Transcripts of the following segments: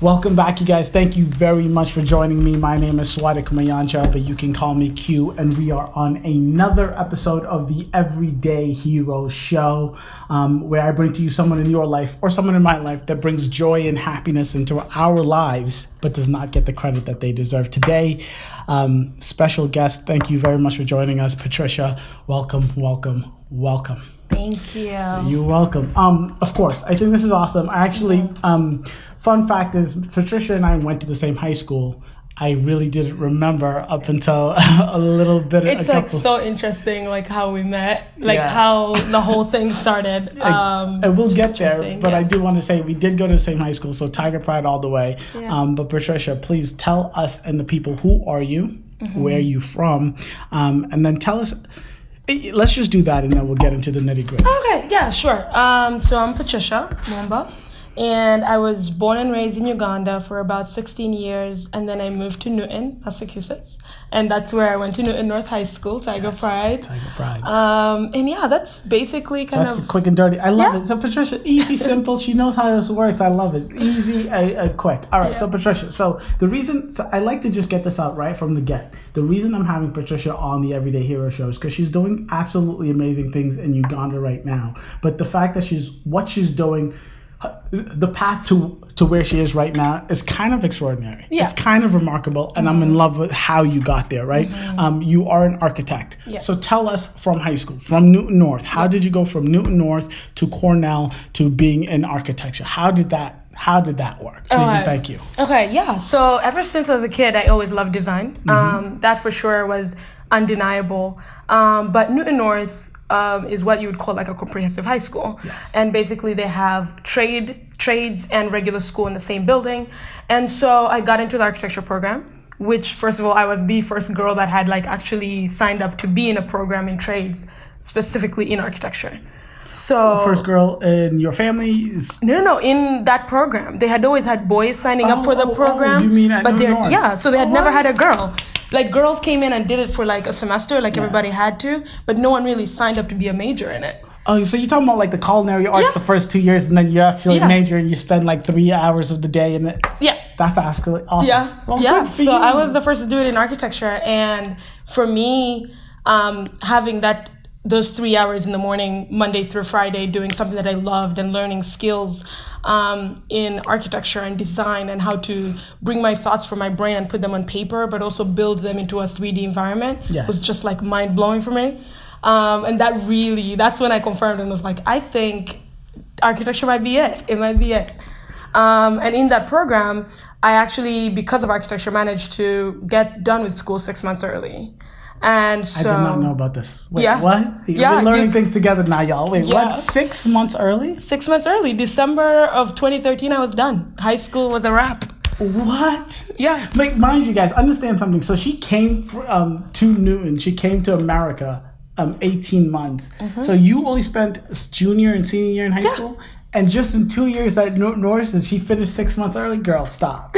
Welcome back, you guys. Thank you very much for joining me. My name is Swadik Mayancha, but you can call me Q, and we are on another episode of the Everyday Hero Show, where I bring to you someone in your life or someone in my life that brings joy and happiness into our lives, but does not get the credit that they deserve. Today, special guest, thank you very much for joining us. Patricia, welcome. Thank you. You're welcome. Of course, I think this is awesome. I actually, fun fact is, Patricia and I went to the same high school. I really didn't remember up until a little bit. It's like so interesting, like how we met, like how the whole thing started. And we'll get there, but I do want to say we did go to the same high school, so Tiger Pride all the way. Yeah. But Patricia, please tell us and the people, who are you, where are you from, and then tell us. Let's just do that, and then we'll get into the nitty gritty. Okay, yeah, sure. So I'm Patricia Muumbais, and I was born and raised in Uganda for about 16 years, and then I moved to Newton, Massachusetts, and that's where I went to Newton North High School, Tiger Pride. And yeah, that's basically that's quick and dirty. I love it. So Patricia, easy, simple. She knows how this works. I love it. Easy, quick. All right. So Patricia, the reason I like to just get this out right from the get. The reason I'm having Patricia on the Everyday Hero Show is because she's doing absolutely amazing things in Uganda right now. But the fact that she's doing, the path to where she is right now is kind of extraordinary. Yeah. It's kind of remarkable, and I'm in love with how you got there, right? You are an architect. Yes. So tell us, from high school, from Newton North, how did you go from Newton North to Cornell to being in architecture? How did that work? Please and thank you. Okay, yeah. So ever since I was a kid, I always loved design. That for sure was undeniable. But Newton North is what you would call like a comprehensive high school. Yes. And basically they have trades and regular school in the same building. And so I got into the architecture program, which first of all, I was the first girl that had like actually signed up to be in a program in trades, specifically in architecture. So first girl in your family is no, in that program. They had always had boys signing up for the program. You mean at Newton North? Yeah, so they had never had a girl. Like girls came in and did it for like a semester, like everybody had to, but no one really signed up to be a major in it. Oh, so you're talking about like the culinary arts the first 2 years, and then you actually major and you spend like 3 hours of the day in it? Yeah. That's actually awesome. Yeah, well, good for you. I was the first to do it in architecture, and for me, having those 3 hours in the morning, Monday through Friday, doing something that I loved and learning skills in architecture and design and how to bring my thoughts from my brain and put them on paper, but also build them into a 3D environment was just like mind blowing for me. And that's when I confirmed and was like, I think architecture might be it. It might be it. And in that program, I actually, because of architecture, managed to get done with school 6 months early. And so, I did not know about this. Wait, what? We're learning things together now, y'all. Wait, what? 6 months early? 6 months early. December of 2013, I was done. High school was a wrap. What? Yeah. But mind you guys, understand something. So she came to Newton. She came to America 18 months. So you only spent junior and senior year in high school? And just in 2 years at North, and she finished 6 months early? Girl, stop.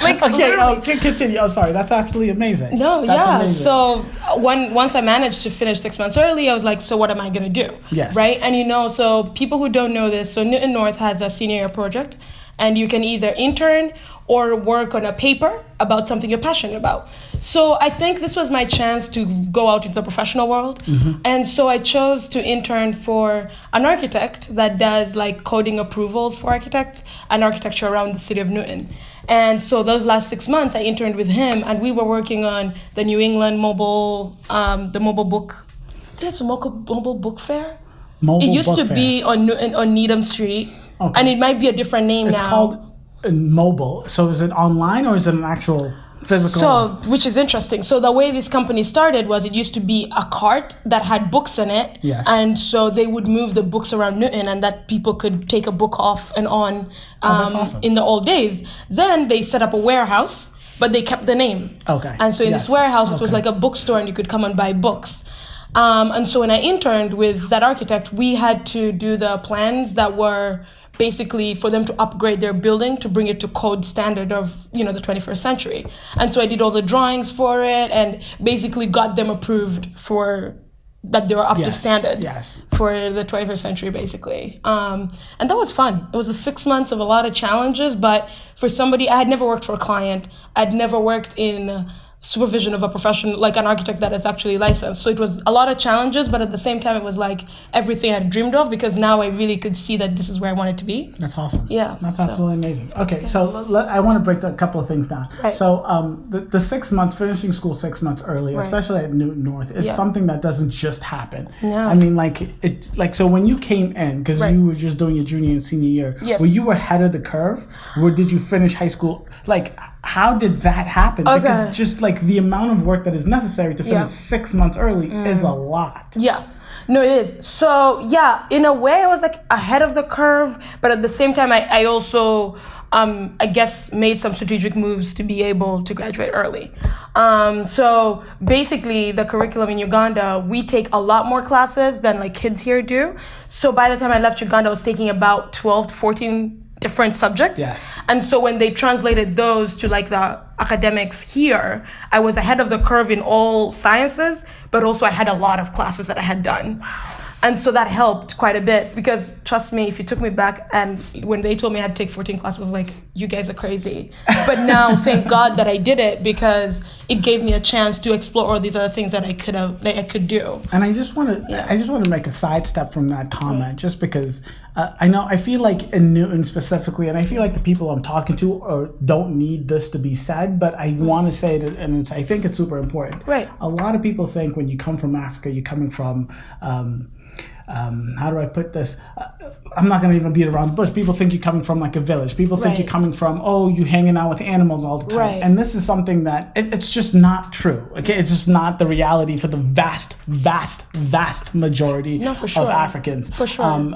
Continue. I'm sorry. That's actually amazing. No, amazing. So once I managed to finish 6 months early, I was like, so what am I going to do? Yes. Right? And so people who don't know this, so Newton North has a senior year project, and you can either intern or work on a paper about something you're passionate about. So I think this was my chance to go out into the professional world. And so I chose to intern for an architect that does like coding approvals for architects and architecture around the city of Newton. And so those last 6 months I interned with him, and we were working on the New England mobile book. I think it's a mobile book fair. It used to be on Needham Street. Okay. And it might be a different name now. It's called mobile. So is it online or is it an actual physical? So, which is interesting. So the way this company started was it used to be a cart that had books in it. Yes. And so they would move the books around Newton, and that people could take a book off and on that's awesome. In the old days. Then they set up a warehouse, but they kept the name. Okay. And so in this warehouse, it was like a bookstore, and you could come and buy books. And so when I interned with that architect, we had to do the plans that were basically for them to upgrade their building to bring it to code standard of, the 21st century. And so I did all the drawings for it and basically got them approved for that they were up to Yes, standard yes. for the 21st century, basically. And that was fun. It was 6 months of a lot of challenges, but for somebody, I had never worked for a client. I'd never worked in supervision of a profession, like an architect that is actually licensed. So it was a lot of challenges, but at the same time, it was like everything I dreamed of, because now I really could see that this is where I wanted to be. That's awesome. Yeah. That's absolutely amazing. Okay, so I want to break a couple of things down. Right. So the 6 months, finishing school 6 months early, Right. especially at Newton North, is something that doesn't just happen. No. I mean, so when you came in, because Right. you were just doing your junior and senior year, Yes. were you ahead of the curve? Or did you finish high school? Like, how did that happen? Okay. Because just like the amount of work that is necessary to finish 6 months early is a lot. Yeah. No, it is. So yeah, in a way I was like ahead of the curve, but at the same time I also I guess made some strategic moves to be able to graduate early. So basically the curriculum in Uganda, we take a lot more classes than like kids here do. So by the time I left Uganda, I was taking about 12 to 14 different subjects. Yes. And so when they translated those to like the academics here, I was ahead of the curve in all sciences, but also I had a lot of classes that I had done. And so that helped quite a bit, because trust me, if you took me back and when they told me I had to take 14 classes, I was like, you guys are crazy. But now, thank God that I did it, because it gave me a chance to explore all these other things that I could do. And I just want to make a sidestep from that comment, just because I feel like in Newton specifically, and I feel like the people I'm talking to don't need this to be said, but I want to say it, and I think it's super important. Right. A lot of people think when you come from Africa, you're coming from how do I put this? I'm not going to even beat around the bush. People think you're coming from like a village. People think Right. you're coming from, you hanging out with animals all the time. Right. And this is something that it's just not true. Okay, it's just not the reality for the vast majority for sure. of Africans. For sure.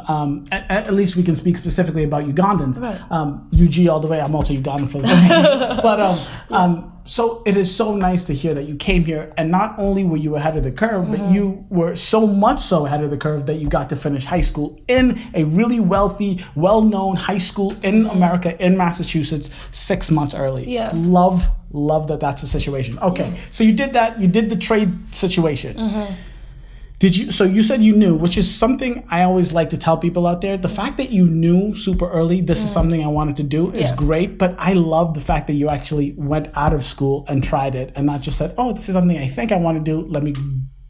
At least we can speak specifically about Ugandans. Right. UG all the way. I'm also Ugandan for the but so it is so nice to hear that you came here, and not only were you ahead of the curve, but you were so much so ahead of the curve that you got to finish high school in a really wealthy, well-known high school in America, in Massachusetts, 6 months early. Yeah. Love that's the situation. Okay, so you did that. You did the trade situation. So you said you knew, which is something I always like to tell people out there. The fact that you knew super early, this is something I wanted to do, is great. But I love the fact that you actually went out of school and tried it, and not just said, this is something I think I want to do. Let me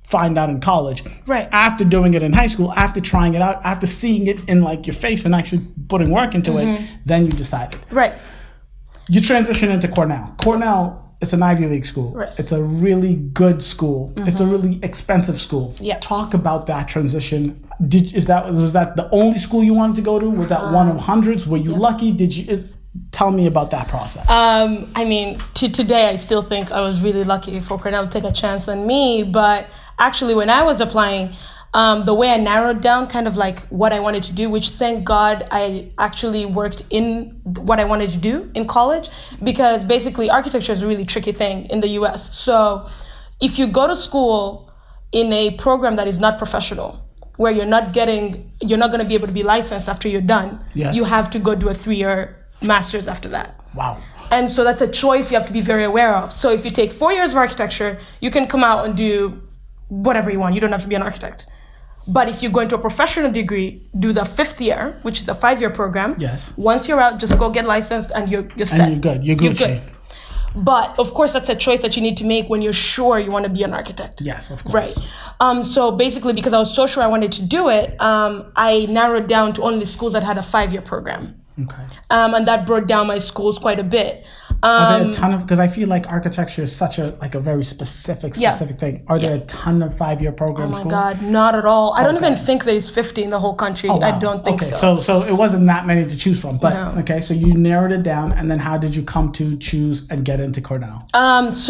find out in college. Right. After doing it in high school, after trying it out, after seeing it in like your face and actually putting work into it, then you decided. Right. You transition into Cornell. Cornell, it's an Ivy League school. Yes. It's a really good school. It's a really expensive school. Yeah. Talk about that transition. Was that the only school you wanted to go to? Was that one of hundreds? Were you lucky? Tell me about that process. I mean, to today, I still think I was really lucky for Cornell to take a chance on me. But actually, when I was applying, the way I narrowed down kind of like what I wanted to do, which thank God I actually worked in what I wanted to do in college, because basically architecture is a really tricky thing in the US. So if you go to school in a program that is not professional, where you're not going to be able to be licensed after you're done, you have to go do a 3-year master's after that. Wow. And so that's a choice you have to be very aware of. So if you take 4 years of architecture, you can come out and do whatever you want. You don't have to be an architect. But if you go into a professional degree, do the 5th year, which is a 5-year program. Yes. Once you're out, just go get licensed and you're set. And you're good. You're Gucci. good. But of course, that's a choice that you need to make when you're sure you want to be an architect. Yes, of course. Right. So basically, because I was so sure I wanted to do it, I narrowed down to only schools that had a 5-year program. Okay. And that brought down my schools quite a bit. Are there a ton of, because I feel like architecture is such a very specific thing. Are there a ton of 5-year program schools? Oh my God, not at all. I don't even think there's 50 in the whole country. Oh, wow. I don't think so. So it wasn't that many to choose from. But No. okay, so you narrowed it down, and then how did you come to choose and get into Cornell? There was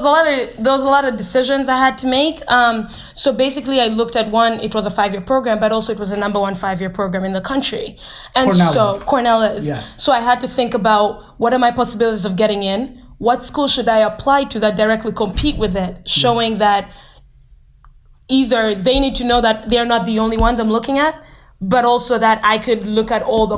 a lot of decisions I had to make. So basically, I looked at one. It was a 5-year program, but also it was the number 1 5-year program in the country. And Cornell is. Yes. So I had to think about, what are my possibilities of getting in? What school should I apply to that directly compete with it, showing that either they need to know that they're not the only ones I'm looking at, but also that I could look at all the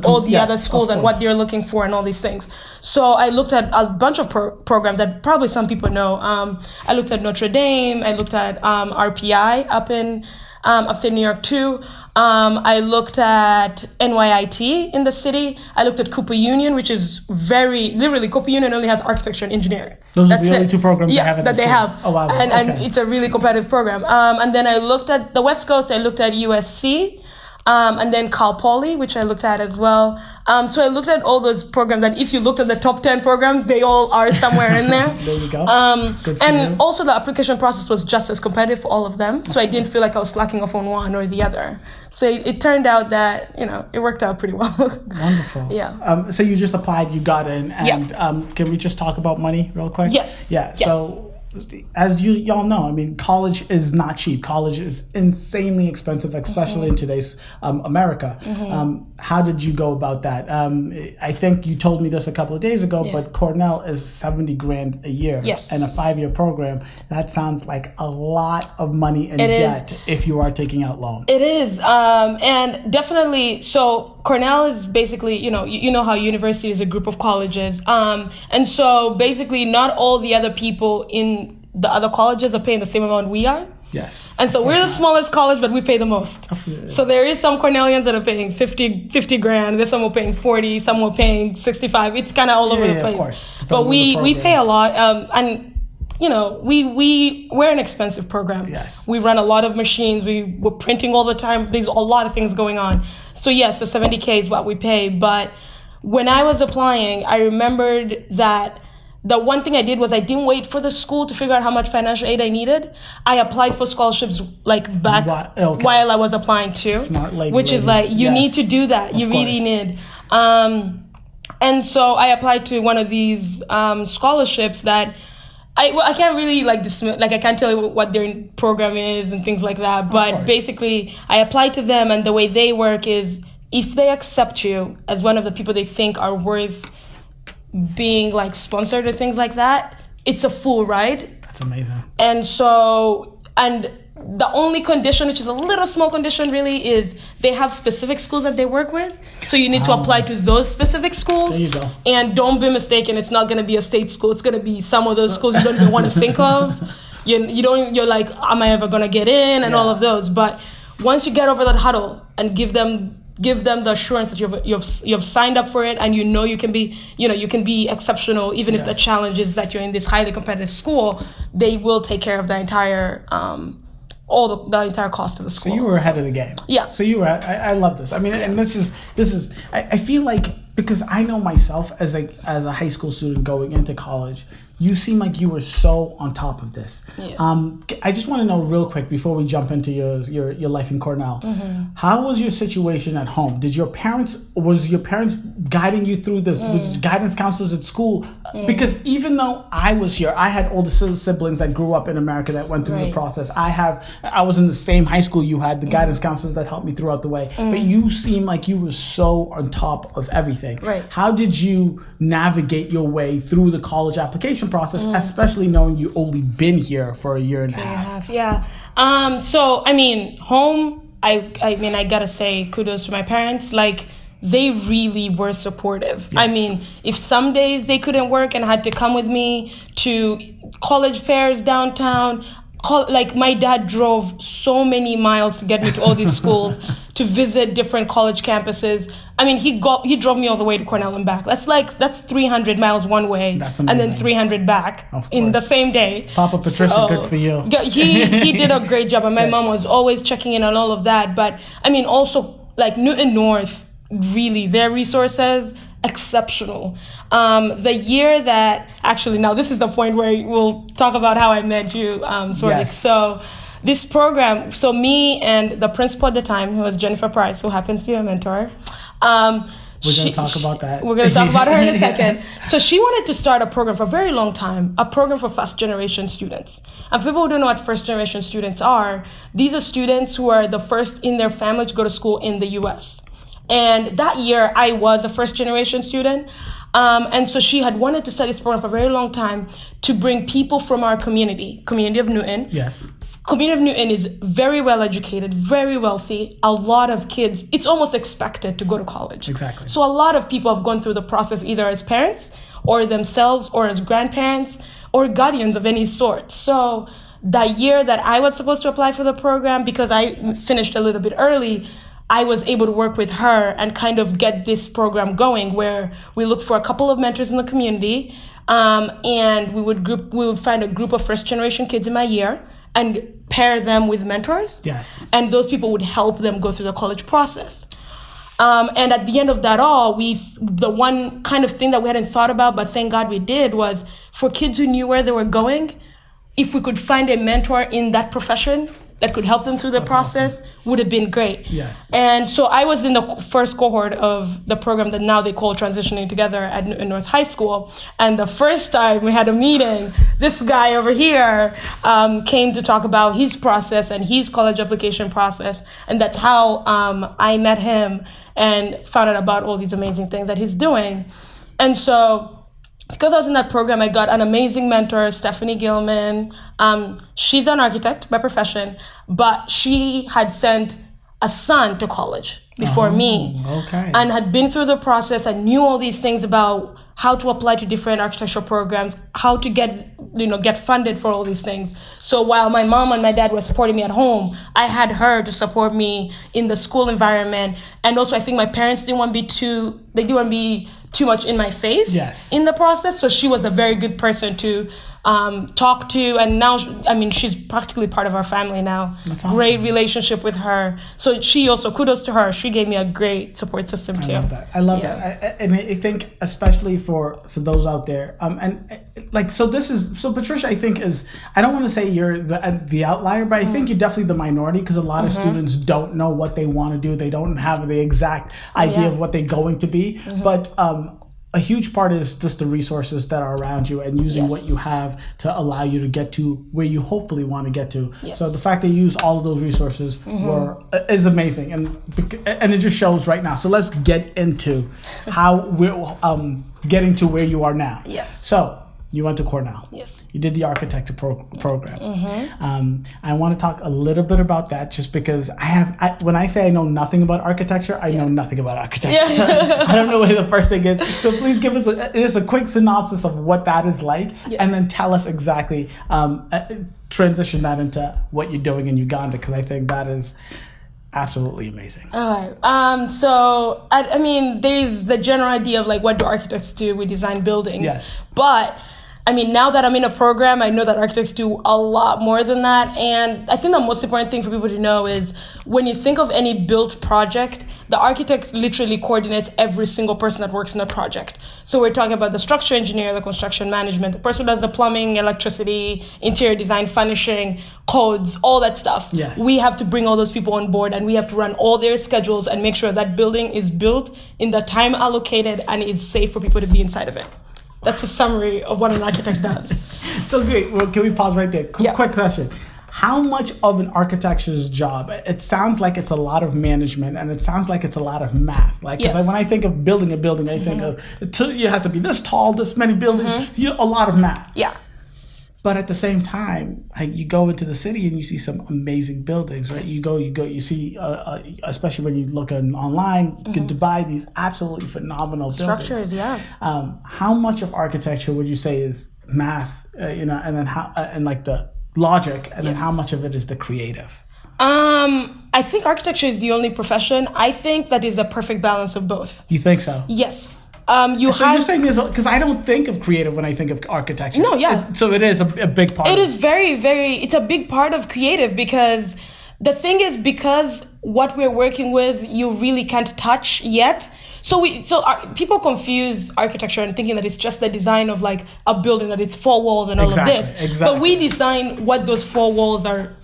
all the other schools and what they're looking for and all these things. So I looked at a bunch of programs that probably some people know. I looked at Notre Dame. I looked at RPI up in upstate New York too. I looked at NYIT in the city. I looked at Cooper Union, which is literally Cooper Union only has architecture and engineering. Those are the only two programs they have at the school. They have. Oh, wow. And it's a really competitive program. And then I looked at the West Coast. I looked at USC. And then Cal Poly, which I looked at as well. So I looked at all those programs, and if you looked at the top 10 programs, they all are somewhere in there. There you go. And also the application process was just as competitive for all of them. So I didn't feel like I was slacking off on one or the other. So it turned out that, it worked out pretty well. Wonderful. Yeah. So you just applied, you got in, and can we just talk about money real quick? Yes. Yeah. Yes. So as y'all know, I mean, college is not cheap. College is insanely expensive, especially in today's America. How did you go about that? I think you told me this a couple of days ago, but Cornell is $70,000 a year. Yes. And a 5-year program. That sounds like a lot of money in debt if you are taking out loans. It is. And definitely, so Cornell is basically, you know how university is a group of colleges. And so basically not all the other people in the other colleges are paying the same amount we are. Yes. And so we're the smallest college, but we pay the most. So there is some Cornellians that are paying 50 grand. There's some who are paying 40, some who are paying 65. It's kind of all over the place. Of course. But we pay a lot. And we're an expensive program. Yes. We run a lot of machines. We're printing all the time. There's a lot of things going on. So yes, the $70K is what we pay. But when I was applying, I remembered that the one thing I did was I didn't wait for the school to figure out how much financial aid I needed. I applied for scholarships while I was applying too. Smart lady, which is like, you need to do that. You really need. And so I applied to one of these scholarships that I can't really dismiss, I can't tell you what their program is and things like that. But basically I applied to them, and the way they work is if they accept you as one of the people they think are worth being sponsored or things like that, it's a full ride. That's amazing. And so, and the only condition, which is a little small condition really, is they have specific schools that they work with. So you need to apply to those specific schools. There you go. And don't be mistaken, it's not going to be a state school. It's going to be some of those schools you don't even want to think of. You're like, am I ever going to get in? And all of those. But once you get over that hurdle and give them the assurance that you've signed up for it, and you can be exceptional even if the challenge is that you're in this highly competitive school. They will take care of the entire the entire cost of the school. So you were ahead of the game. Yeah. So you were. I love this. I mean, and this is. I feel like, because I know myself as a high school student going into college, you seem like you were so on top of this. Yeah. I just want to know real quick before we jump into your life in Cornell. How was your situation at home? Was your parents guiding you through this? Was guidance counselors at school? Because even though I was here, I had older siblings that grew up in America that went through the process. I was in the same high school you had, the guidance counselors that helped me throughout the way. But you seem like you were so on top of everything. Right. How did you navigate your way through the college application process, especially knowing you only been here for a year and a half? Yeah. So I mean, home, I gotta say kudos to my parents. They really were supportive. Yes. I mean, if some days they couldn't work and had to come with me to college fairs downtown, my dad drove so many miles to get me to all these schools, to visit different college campuses. I mean, he drove me all the way to Cornell and back. That's 300 miles one way, and then 300 back in the same day. Papa Patricia, good for you. He did a great job, and my mom was always checking in on all of that. But I mean, also Newton North, really, their resources, exceptional. The year that, actually, now this is the point where we'll talk about how I met you, Yes. So this program, so me and the principal at the time, who was Jennifer Price, who happens to be a mentor. We're going to talk about that. We're going to talk about her in a second. So she wanted to start a program for a very long time, a program for first-generation students. And for people who don't know what first-generation students are, these are students who are the first in their family to go to school in the U.S. And that year, I was a first-generation student. And so she had wanted to start this program for a very long time to bring people from our community of Newton, Community of Newton is very well educated, very wealthy. A lot of kids, it's almost expected to go to college. Exactly. So a lot of people have gone through the process either as parents or themselves or as grandparents or guardians of any sort. So that year that I was supposed to apply for the program, because I finished a little bit early, I was able to work with her and kind of get this program going where we looked for a couple of mentors in the community, and we would find a group of first generation kids in my year and pair them with mentors. Yes. And those people would help them go through the college process. And at the end of that all, the one kind of thing that we hadn't thought about, but thank God we did, was for kids who knew where they were going, if we could find a mentor in that profession that could help them through the process, would have been great. Yes. And so I was in the first cohort of the program that now they call Transitioning Together at North High School. And the first time we had a meeting, this guy over here came to talk about his process and his college application process. And that's how I met him and found out about all these amazing things that he's doing. And so, because I was in that program, I got an amazing mentor, Stephanie Gilman. She's an architect by profession, but she had sent a son to college before me. Okay. And had been through the process and knew all these things about how to apply to different architectural programs, how to get funded for all these things. So while my mom and my dad were supporting me at home, I had her to support me in the school environment. And also I think my parents didn't want to be too much in my face. Yes. In the process. So she was a very good person to talk to. And now, she's practically part of our family now. That's awesome. Great relationship with her. So she also, kudos to her. She gave me a great support system too. I love that. And I think especially for those out there, so Patricia, I think I don't want to say you're the outlier, but I think you're definitely the minority, because a lot of students don't know what they want to do. They don't have the exact idea of what they're going to be. But a huge part is just the resources that are around you and using what you have to allow you to get to where you hopefully want to get to. Yes. So the fact that you use all of those resources is amazing, and it just shows right now. So let's get into how we're getting to where you are now. Yes. So you went to Cornell. Yes. You did the architecture program. I want to talk a little bit about that, just because when I say I know nothing about architecture, I know nothing about architecture. I don't know what the first thing is. So please give us a quick synopsis of what that is like, and then tell us exactly, transition that into what you're doing in Uganda, because I think that is absolutely amazing. All right. So there's the general idea of what do architects do? We design buildings. Yes. But now that I'm in a program, I know that architects do a lot more than that. And I think the most important thing for people to know is when you think of any built project, the architect literally coordinates every single person that works in the project. So we're talking about the structure engineer, the construction management, the person who does the plumbing, electricity, interior design, furnishing, codes, all that stuff. Yes. We have to bring all those people on board, and we have to run all their schedules and make sure that building is built in the time allocated and is safe for people to be inside of it. That's a summary of what an architect does. So great. Well, can we pause right there? Quick question. How much of an architecture's job, it sounds like it's a lot of management, and it sounds like it's a lot of math. Because when I think of building a building, I think of it has to be this tall, this many buildings, a lot of math. Yeah. But at the same time, you go into the city and you see some amazing buildings, right? Yes. You see, especially when you look online, you get to buy these absolutely phenomenal structures. Buildings. How much of architecture would you say is math, and then how, and the logic, and then how much of it is the creative? I think architecture is the only profession. I think that is a perfect balance of both. You think so? Yes. You're saying this because I don't think of creative when I think of architecture. No, yeah. So it is a big part. It is very, very. It's a big part of creative, because the thing is, because what we're working with, you really can't touch yet. So people confuse architecture and thinking that it's just the design of a building, that it's four walls and all of this. Exactly. But we design what those four walls are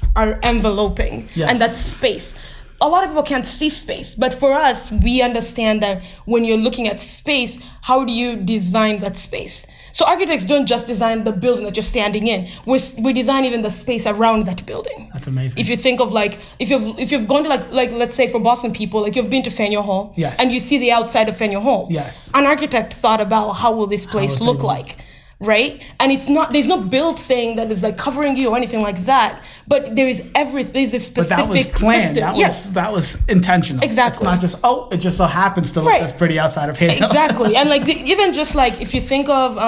enveloping, and that's space. A lot of people can't see space, but for us, we understand that when you're looking at space, how do you design that space? So architects don't just design the building that you're standing in. We design even the space around that building. That's amazing. If you think of if you've gone to let's say for Boston people, you've been to Faneuil Hall, yes, and you see the outside of Faneuil Hall. Yes. An architect thought about how will this place look like. right? And there's no build thing that is like covering you or anything like that, but there's a specific but that was planned. system. That was intentional. Exactly. It's not just, it just so happens to look this pretty outside of here. Exactly. And like even just like if you think of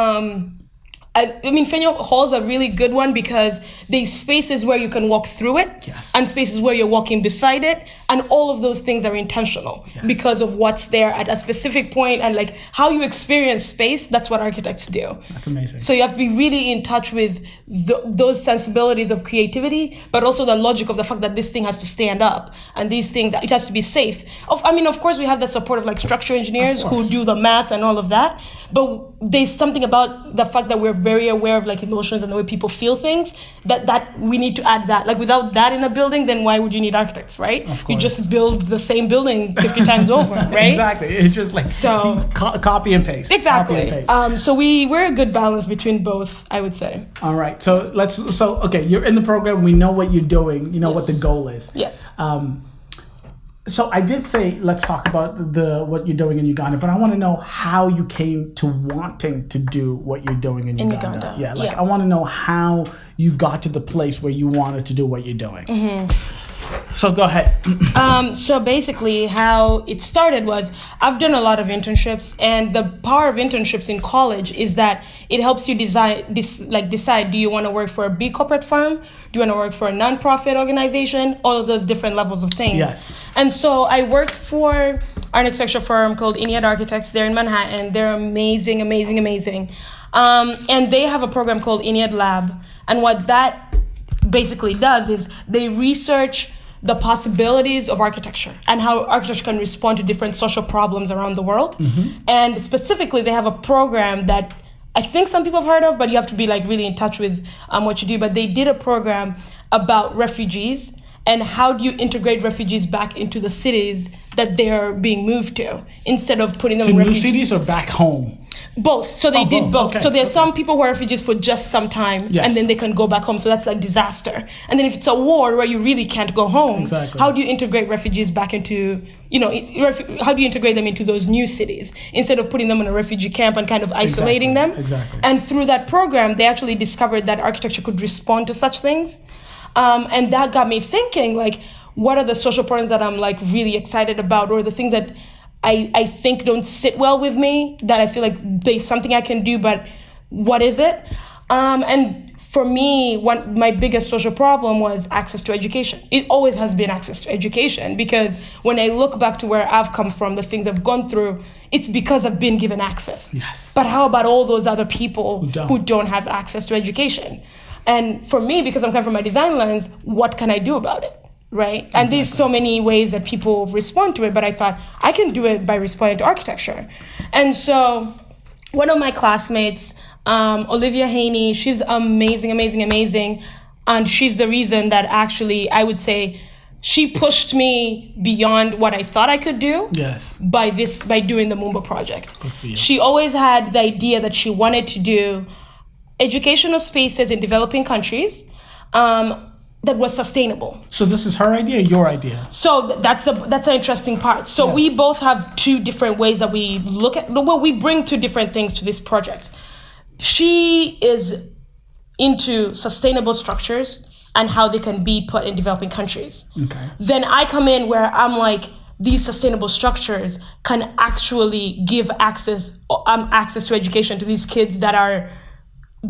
I mean, Faneuil Hall is a really good one because there's spaces where you can walk through it, and spaces where you're walking beside it, and all of those things are intentional because of what's there at a specific point, and like how you experience space. That's what architects do. That's amazing. So you have to be really in touch with those sensibilities of creativity, but also the logic of the fact that this thing has to stand up, and these things, it has to be safe. Of course, we have the support of like structural engineers who do the math and all of that, but there's something about the fact that we're very aware of like emotions and the way people feel things that we need to add that. Like without that in a building, then why would you need architects, right? You just build the same building 50 times over, right? Exactly. It's just like copy and paste. Exactly. Copy and paste. So we're a good balance between both, I would say. All right. So okay, you're in the program. We know what you're doing. You know what the goal is. Yes. So I did say let's talk about what you're doing in Uganda, but I want to know how you came to wanting to do what you're doing in Uganda. Yeah, I want to know how you got to the place where you wanted to do what you're doing. Mm-hmm. So go ahead. So basically how it started was I've done a lot of internships, and the power of internships in college is that it helps you decide, do you want to work for a big corporate firm? Do you want to work for a nonprofit organization? All of those different levels of things. Yes. And so I worked for an architecture firm called Inead Architects. They're in Manhattan. They're amazing, amazing, amazing. And they have a program called Inead Lab. And what that basically does is they research the possibilities of architecture and how architecture can respond to different social problems around the world. Mm-hmm. And specifically, they have a program that I think some people have heard of, but you have to be like really in touch with what you do. But they did a program about refugees and how do you integrate refugees back into the cities that they're being moved to instead of putting them in new cities or back home? Both. So they did both. Okay. So there's some people who are refugees for just some time, and then they can go back home. So that's like disaster. And then if it's a war where you really can't go home, how do you integrate refugees back into, how do you integrate them into those new cities instead of putting them in a refugee camp and kind of isolating them? Exactly. And through that program, they actually discovered that architecture could respond to such things. And that got me thinking, like, what are the social problems that I'm like really excited about, or the things that I think don't sit well with me, that I feel like there's something I can do, but what is it? And for me, my biggest social problem was access to education. It always has been access to education, because when I look back to where I've come from, the things I've gone through, it's because I've been given access. Yes. But how about all those other people who don't have access to education? And for me, because I'm coming from my design lens, what can I do about it? Right? And there's so many ways that people respond to it, but I thought I can do it by responding to architecture. And so one of my classmates, Olivia Haney, she's amazing, amazing, amazing. And she's the reason that actually, I would say, she pushed me beyond what I thought I could do. Yes. By doing the Muumba Project. Good for you. She always had the idea that she wanted to do educational spaces in developing countries, that was sustainable. So this is her idea, your idea? So that's an interesting part. So we both have two different ways that we look at, we bring two different things to this project. She is into sustainable structures and how they can be put in developing countries. Okay. Then I come in where I'm like, these sustainable structures can actually give access to education to these kids that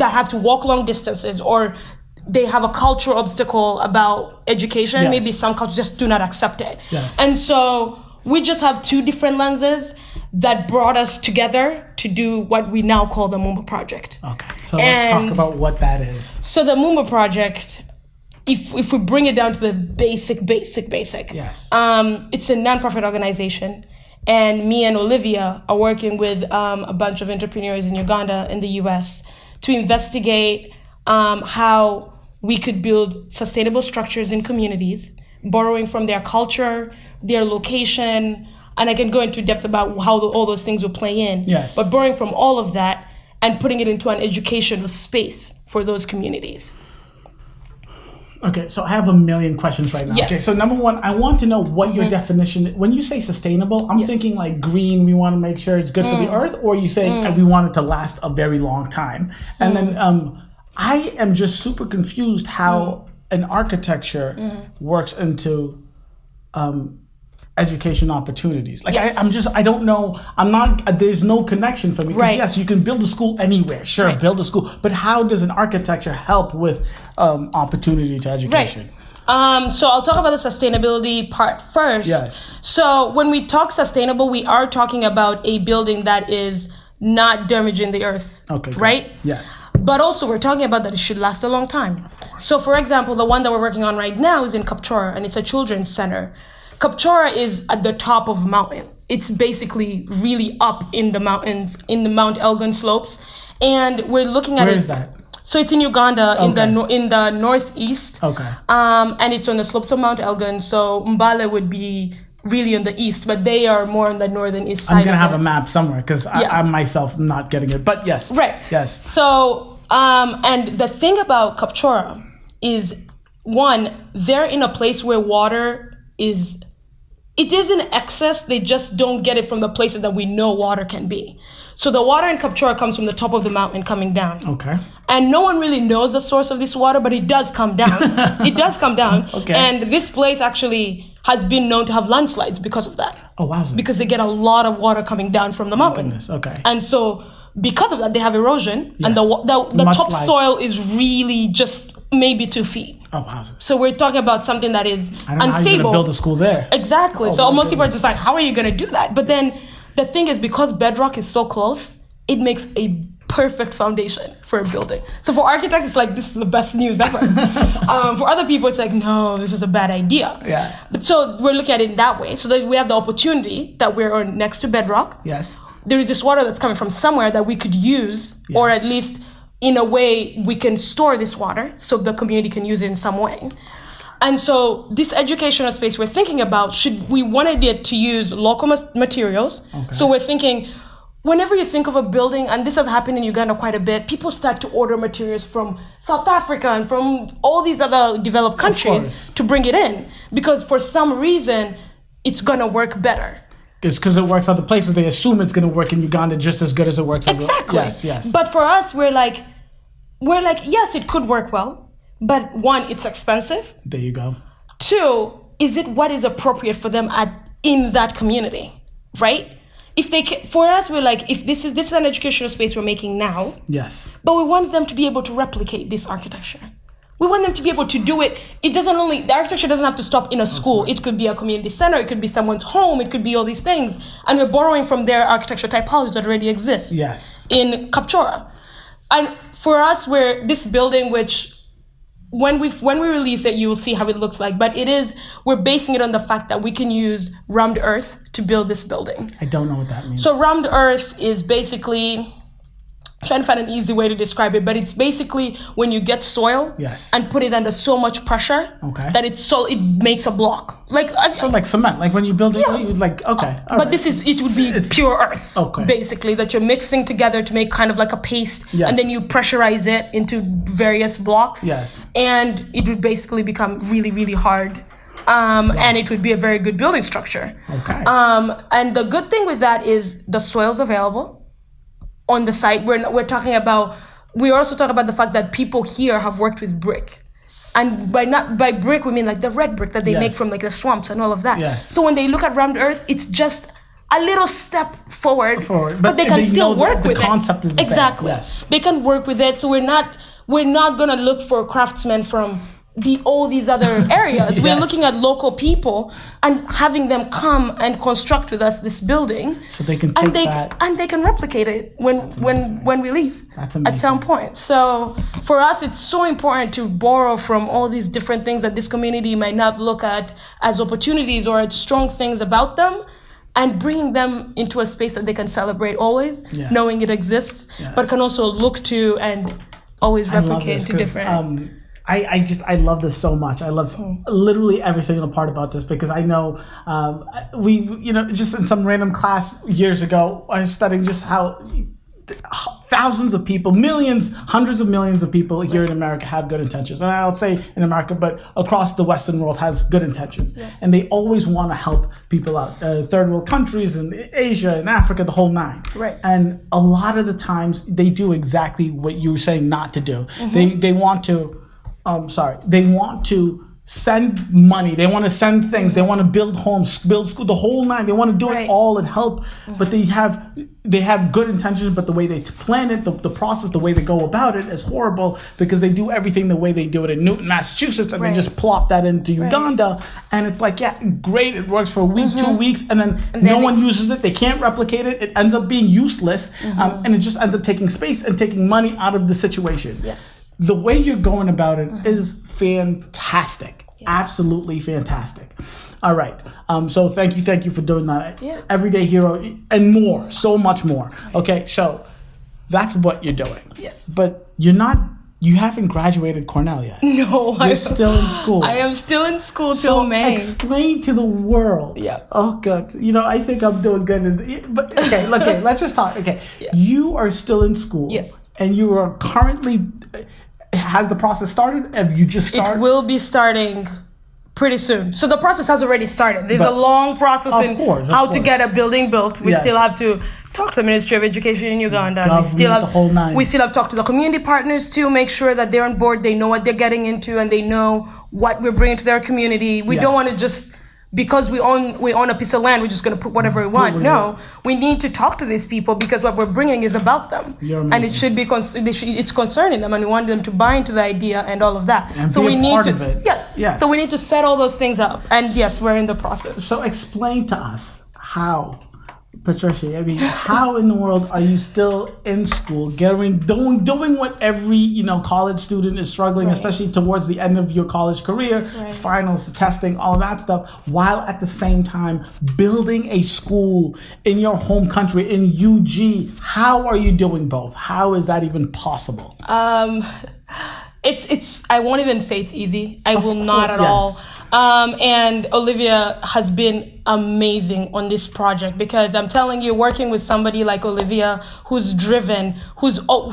have to walk long distances, or they have a cultural obstacle about education. Yes. Maybe some cultures just do not accept it. Yes. And so we just have two different lenses that brought us together to do what we now call the Moma Project. Okay, so let's talk about what that is. So the Moma Project, if we bring it down to the basic. Yes. It's a nonprofit organization. And me and Olivia are working with a bunch of entrepreneurs in Uganda and the US to investigate how we could build sustainable structures in communities, borrowing from their culture, their location, and I can go into depth about how all those things will play in. Yes. But borrowing from all of that and putting it into an educational space for those communities. Okay, so I have a million questions right now. Yes. Okay, so number one, I want to know what your definition. When you say sustainable, I'm thinking like green. We want to make sure it's good for the earth, or you say we want it to last a very long time. And then I am just super confused how an architecture works into education opportunities. Like I don't know. There's no connection for me. Because yes, you can build a school anywhere. Sure, build a school. But how does an architecture help with opportunity to education? So I'll talk about the sustainability part first. Yes. So when we talk sustainable, we are talking about a building that is not damaging the earth. Okay. Good. Right? Yes. But also we're talking about that it should last a long time. So for example, the one that we're working on right now is in Kapchora, and it's a children's center. Kapchora is at the top of a mountain. It's basically really up in the mountains, in the Mount Elgon slopes. And we're looking at Where is that? So it's in Uganda, in the northeast. Okay. And it's on the slopes of Mount Elgon. So Mbale would be really on the east, but they are more on the northern east side. I'm going to have a map somewhere because I'm myself not getting it. But yes. Right. Yes. So, and the thing about Kapchora is, one, they're in a place where water it is in excess. They just don't get it from the places that we know water can be. So the water in Kapchora comes from the top of the mountain coming down. Okay. And no one really knows the source of this water, but it does come down. It does come down. Okay. And this place actually has been known to have landslides because of that. Oh, wow. Because they get a lot of water coming down from the mountain. Goodness. Okay. And so because of that, they have erosion. Yes. And the topsoil is really just maybe 2 feet. Oh, wow. So we're talking about something that is I don't know unstable. how you're going to build a school there. Exactly. So most people are just like, how are you going to do that? But then the thing is, because bedrock is so close, it makes a perfect foundation for a building. So for architects, it's like, this is the best news ever. For other people, it's like, no, this is a bad idea. Yeah. But so we're looking at it in that way. So that we have the opportunity that we're on next to bedrock. Yes. There is this water that's coming from somewhere that we could use, or at least in a way we can store this water so the community can use it in some way. And so this educational space we're thinking about, we wanted it to use local materials. Okay. So we're thinking, whenever you think of a building, and this has happened in Uganda quite a bit, people start to order materials from South Africa and from all these other developed countries to bring it in, because for some reason it's gonna work better. It's because it works other places. They assume it's going to work in Uganda just as good as it works. Exactly. Yes. But for us, we're like, yes, it could work well, but one, it's expensive. There you go. Two, is it what is appropriate for them in that community, right? If they for us, we're like, if this is an educational space we're making now. Yes. But we want them to be able to replicate this architecture. We want them to be able to do it. The architecture doesn't have to stop in a school. It could be a community center. It could be someone's home. It could be all these things. And we're borrowing from their architecture typology that already exists. Yes. In Kapchora. And for us, this building, which when we release it, you will see how it looks like. But we're basing it on the fact that we can use rammed earth to build this building. I don't know what that means. So rammed earth is basically, trying to find an easy way to describe it, but it's basically when you get soil and put it under so much pressure that it makes a block. Like cement, like when you build it, it would be pure earth, basically, that you're mixing together to make kind of like a paste, and then you pressurize it into various blocks, and it would basically become really, really hard. And it would be a very good building structure. And the good thing with that is the soil's available on the site. We also talk about the fact that people here have worked with brick. And by brick, we mean like the red brick that they make from like the swamps and all of that. Yes. So when they look at rammed earth, it's just a little step forward. But they can still work with it. The concept is the exactly. same. Yes. They can work with it. So we're not gonna look for craftsmen from all these other areas. We're looking at local people and having them come and construct with us this building, so they can take that and they can replicate it when we leave. That's amazing. At some point. So for us, it's so important to borrow from all these different things that this community might not look at as opportunities or as strong things about them, and bringing them into a space that they can celebrate always, knowing it exists, but can also look to and always replicate to different. I love this so much. I love literally every single part about this, because I know just in some random class years ago, I was studying just how thousands of people, millions, hundreds of millions of people here in America have good intentions. And I'll say in America, but across the Western world has good intentions. Yeah. And they always want to help people out. Third world countries and Asia and Africa, the whole nine. Right. And a lot of the times they do exactly what you were saying not to do. They want to, they want to send money, they want to send things, they want to build homes, build school, the whole nine. They want to do it all and help, but they have good intentions, but the way they plan it, the process, the way they go about it is horrible, because they do everything the way they do it in Newton, Massachusetts, and they just plop that into Uganda, and it's like, yeah, great, it works for a week, 2 weeks, and then no one uses it, they can't replicate it, it ends up being useless, and it just ends up taking space and taking money out of the situation. Yes. The way you're going about it is fantastic. Absolutely fantastic. All right. So thank you for doing that. Everyday hero and more, so much more. Okay, so that's what you're doing. Yes. But you haven't graduated Cornell yet. No, you're still in school. I am still in school till May. Explain to the world. Yeah. Oh, good. I think I'm doing good. But okay, let's just talk. Okay, you are still in school. Yes. And you are currently. Has the process started? Have you just started? It will be starting pretty soon. So the process has already started. There's a long process how to get a building built. We still have to talk to the Ministry of Education in Uganda. We still have to talk to the community partners to make sure that they're on board, they know what they're getting into, and they know what we're bringing to their community. We don't want to just, because we own a piece of land, we're just going to put whatever we want. No, we need to talk to these people, because what we're bringing is about them, and it should be it's concerning them, and we want them to buy into the idea and all of that. And so we need to So we need to set all those things up, and yes, we're in the process. So explain to us how. Patricia, how in the world are you still in school, doing what every college student is struggling, especially towards the end of your college career, finals, testing, all that stuff, while at the same time building a school in your home country in UG? How are you doing both? How is that even possible? It's I won't even say it's easy. I will not at all. And Olivia has been amazing on this project, because I'm telling you, working with somebody like Olivia, who's driven,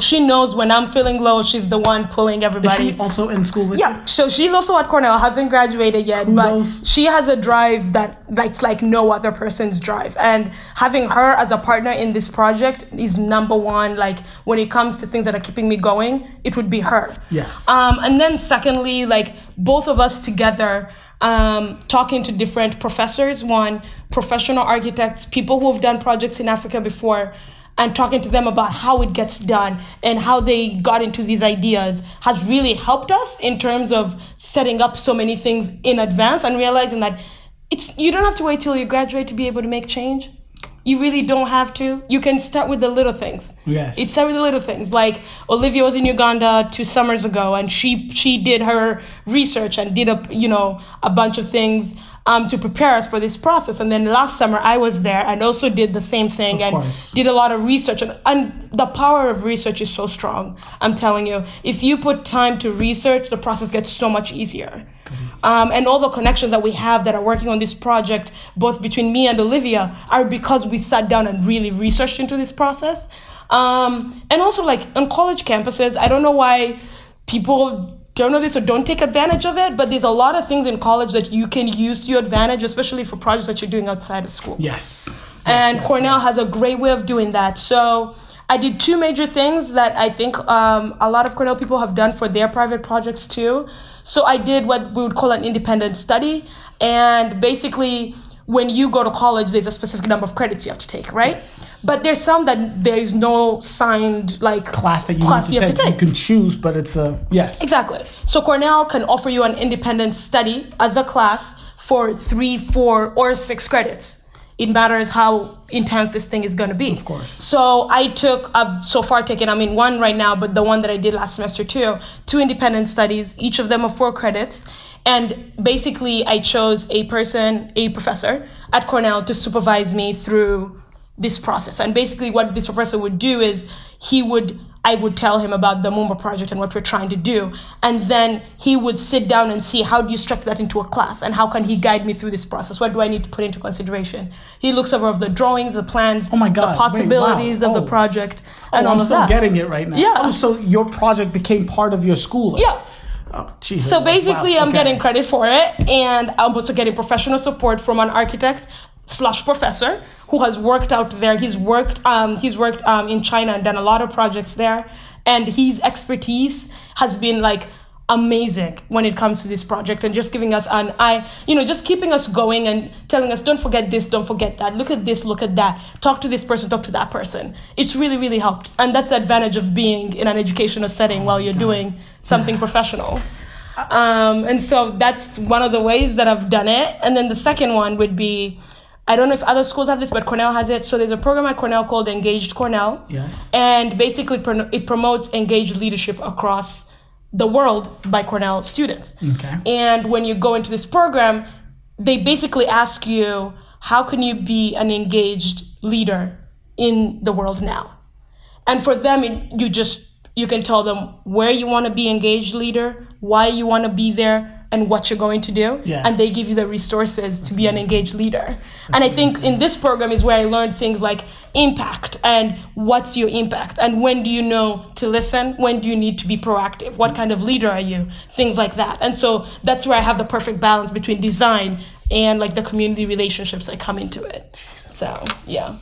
she knows when I'm feeling low, she's the one pulling everybody. Is she also in school with you? So she's also at Cornell, hasn't graduated yet, but she has a drive that's like no other person's drive. And having her as a partner in this project is number one. Like, when it comes to things that are keeping me going, it would be her. Yes. And then secondly, like, both of us together, talking to different professors, professional architects, people who have done projects in Africa before, and talking to them about how it gets done and how they got into these ideas has really helped us in terms of setting up so many things in advance, and realizing that you don't have to wait till you graduate to be able to make change. You really don't have to. You can start with the little things. Yes. It's start with the little things. Like, Olivia was in Uganda 2 summers ago, and she did her research and did a bunch of things to prepare us for this process. And then last summer I was there and also did the same thing and did a lot of research. And the power of research is so strong. I'm telling you, if you put time to research, the process gets so much easier. And all the connections that we have that are working on this project, both between me and Olivia, are because we sat down and really researched into this process. And also, like, on college campuses, I don't know why people don't know this or don't take advantage of it, but there's a lot of things in college that you can use to your advantage, especially for projects that you're doing outside of school. Yes. And Cornell has a great way of doing that. So I did 2 major things that I think a lot of Cornell people have done for their private projects too. So I did what we would call an independent study. And basically, when you go to college, there's a specific number of credits you have to take, right? Yes. But there's some that there is no signed class that you have to take. You can choose, but it's yes. Exactly. So Cornell can offer you an independent study as a class for 3, 4, or 6 credits. It matters how intense this thing is going to be. Of course. So I've so far taken, I'm in 1 right now, but the one that I did last semester too, 2 independent studies, each of them are 4 credits. And basically I chose a professor at Cornell to supervise me through this process. And basically what this professor would do is I would tell him about the Moma Project and what we're trying to do. And then he would sit down and see, how do you structure that into a class? And how can he guide me through this process? What do I need to put into consideration? He looks over the drawings, the plans, the possibilities of the project. and all I'm of still that. getting it right now. Yeah. Oh, so your project became part of your school. Yeah. Oh, Jesus. So basically, Wow. I'm Okay. getting credit for it, and I'm also getting professional support from an architect/professor who has worked out there. He's worked in China and done a lot of projects there, and his expertise has been like amazing when it comes to this project, and just giving us just keeping us going and telling us, don't forget this, don't forget that, look at this, look at that, talk to this person, talk to that person. It's really, really helped. And that's the advantage of being in an educational setting while you're doing something professional. And so that's one of the ways that I've done it. And then the second one would be, I don't know if other schools have this, but Cornell has it. So there's a program at Cornell called Engaged Cornell. Yes. And basically it promotes engaged leadership across the world by Cornell students. Okay. And when you go into this program, they basically ask you, how can you be an engaged leader in the world now? And for them, you can tell them where you want to be engaged leader, why you want to be there, and what you're going to do. Yeah. And they give you the resources to be an engaged leader. And I think in this program is where I learned things like impact and what's your impact, and when do you know to listen, when do you need to be proactive, what kind of leader are you, things like that. And so that's where I have the perfect balance between design and like the community relationships that come into it. So yeah.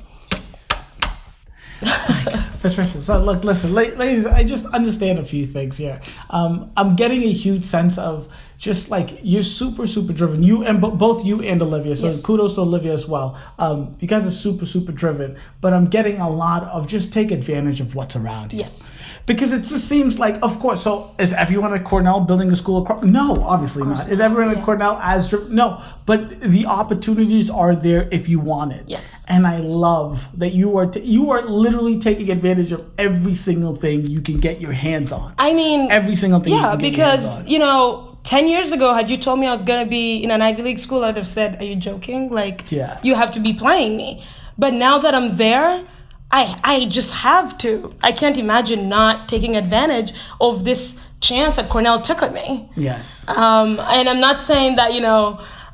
Patricia, so look, listen, ladies, I just understand a few things here. I'm getting a huge sense of just like you're super, super driven. You and both you and Olivia. So Yes. kudos to Olivia as well. You guys are super, super driven. But I'm getting a lot of just take advantage of what's around you. Yes. Because it just seems like, of course, so is everyone at Cornell building a school across? No, obviously not. Is everyone at Cornell as driven? No. But the opportunities are there if you want it. Yes. And I love that you are literally taking advantage of every single thing you can get your hands on. I mean, Every single thing you yeah, can get your hands because, on. 10 years ago, had you told me I was going to be in an Ivy League school, I'd have said, are you joking? Like, Yeah. you have to be playing me. But now that I'm there, I just have to. I can't imagine not taking advantage of this chance that Cornell took at me. Yes. And I'm not saying that,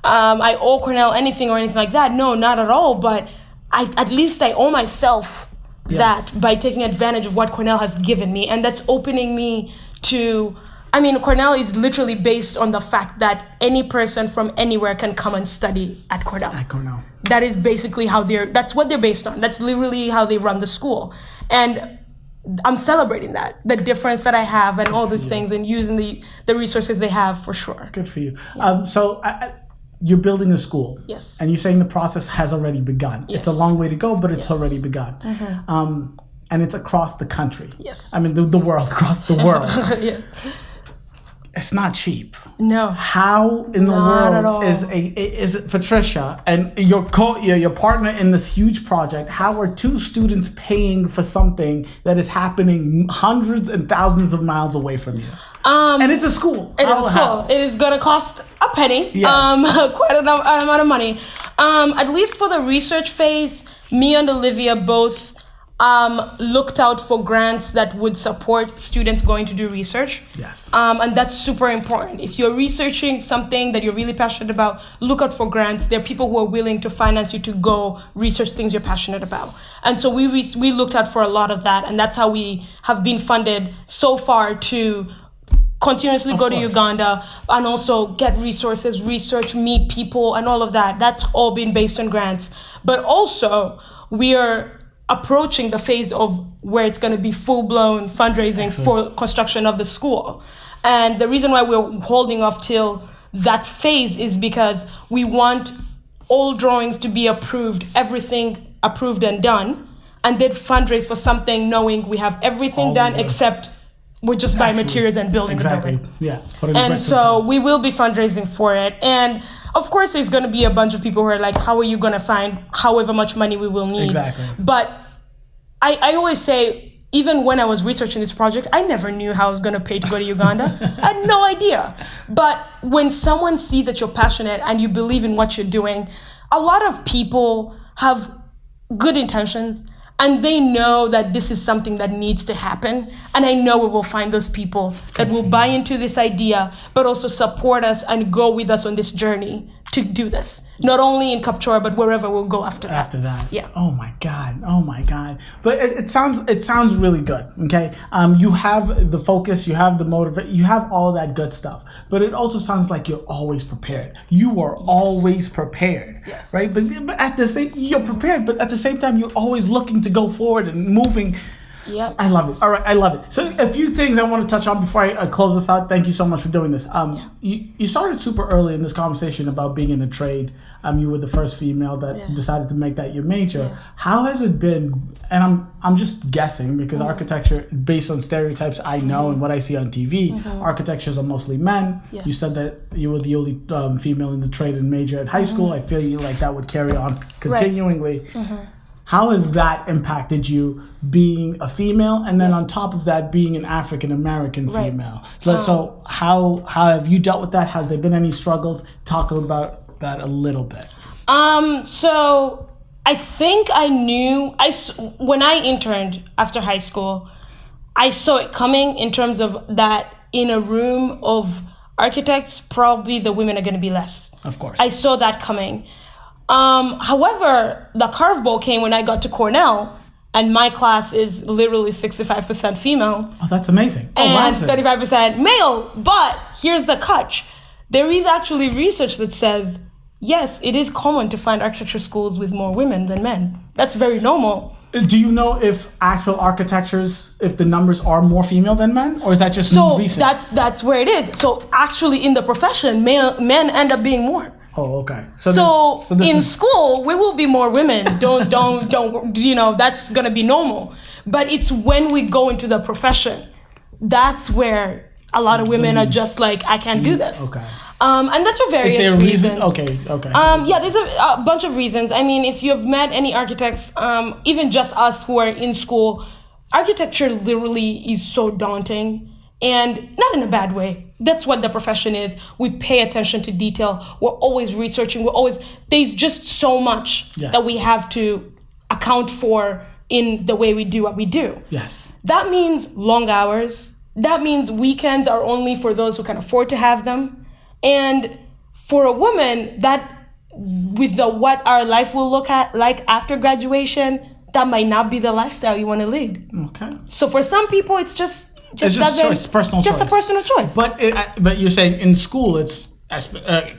I owe Cornell anything or anything like that. No, not at all. But at least I owe myself Yes. that by taking advantage of what Cornell has given me. And that's opening me to, Cornell is literally based on the fact that any person from anywhere can come and study at Cornell. At Cornell. That is basically that's what they're based on. That's literally how they run the school. And I'm celebrating that, the difference that I have and all these things, and using the resources they have for sure. Good for you. So you're building a school. Yes. And you're saying the process has already begun. Yes. It's a long way to go, but it's Yes. already begun. And it's across the country. Yes. The world, across the world. Yeah. It's not cheap. No. How in the Not at world all. is it Patricia and your partner in this huge project? How are two students paying for something that is happening hundreds and thousands of miles away from you? And it's a school. It is a school. It is going to cost a penny. Yes. Quite an amount of money. At least for the research phase, me and Olivia both looked out for grants that would support students going to do research. Yes. And that's super important. If you're researching something that you're really passionate about, look out for grants. There are people who are willing to finance you to go research things you're passionate about. And so we looked out for a lot of that, and that's how we have been funded so far to continuously go to Uganda and also get resources, research, meet people, and all of that. That's all been based on grants. But also, we are approaching the phase of where it's going to be full-blown fundraising for construction of the school. And the reason why we're holding off till that phase is because we want all drawings to be approved, everything approved and done, and then fundraise for something knowing we have everything done except we're just buying materials and building the building. Yeah. And so we will be fundraising for it. And of course, there's going to be a bunch of people who are like, how are you going to find however much money we will need? Exactly. But I always say, even when I was researching this project, I never knew how I was going to pay to go to Uganda. I had no idea. But when someone sees that you're passionate and you believe in what you're doing, a lot of people have good intentions, and they know that this is something that needs to happen. And I know we will find those people that will buy into this idea, but also support us and go with us on this journey to do this, not only in Kapchora, but wherever we'll go after that. After that. Yeah. Oh my God. But it sounds really good. Okay. You have the focus, you have the motivation, you have all of that good stuff. But it also sounds like you're always prepared. You are always prepared. Yes. Right. But at the same, you're prepared, but at the same time, you're always looking to go forward and moving. Yep. I love it. All right, I love it. So a few things I want to touch on before I close this out. Thank you so much for doing this. You started super early in this conversation about being in a trade. You were the first female that decided to make that your major. Yeah. How has it been? And I'm just guessing because architecture, based on stereotypes I know and what I see on TV, architectures are mostly men. Yes. You said that you were the only female in the trade and major at high school. I feel like that would carry on continuingly. Right. How has that impacted you being a female, and then on top of that, being an African American female? So how have you dealt with that? Has there been any struggles? Talk about that a little bit. So I think I knew when I interned after high school, I saw it coming in terms of that in a room of architects, probably the women are going to be less. Of course. I saw that coming. However, the curveball came when I got to Cornell, and my class is literally 65% female. Oh, that's amazing. And 35% male. But here's the catch. There is actually research that says, yes, it is common to find architecture schools with more women than men. That's very normal. Do you know if actual architectures, if the numbers are more female than men, or is that just recent? So that's where it is. So actually in the profession, men end up being more. Oh, okay. So in school, we will be more women. Don't, that's going to be normal. But it's when we go into the profession, that's where a lot of women are just like, I can't do this. Okay. And that's for various reasons. Okay. There's a bunch of reasons. I mean, if you've met any architects, even just us who are in school, architecture literally is so daunting. And not in a bad way. That's what the profession is. We pay attention to detail. We're always researching. There's just so much that we have to account for in the way we do what we do. Yes. That means long hours. That means weekends are only for those who can afford to have them. And for a woman, that with what our life will look like after graduation, that might not be the lifestyle you want to lead. Okay. So for some people, it's just choice, personal choice. A personal choice. But you're saying in school it's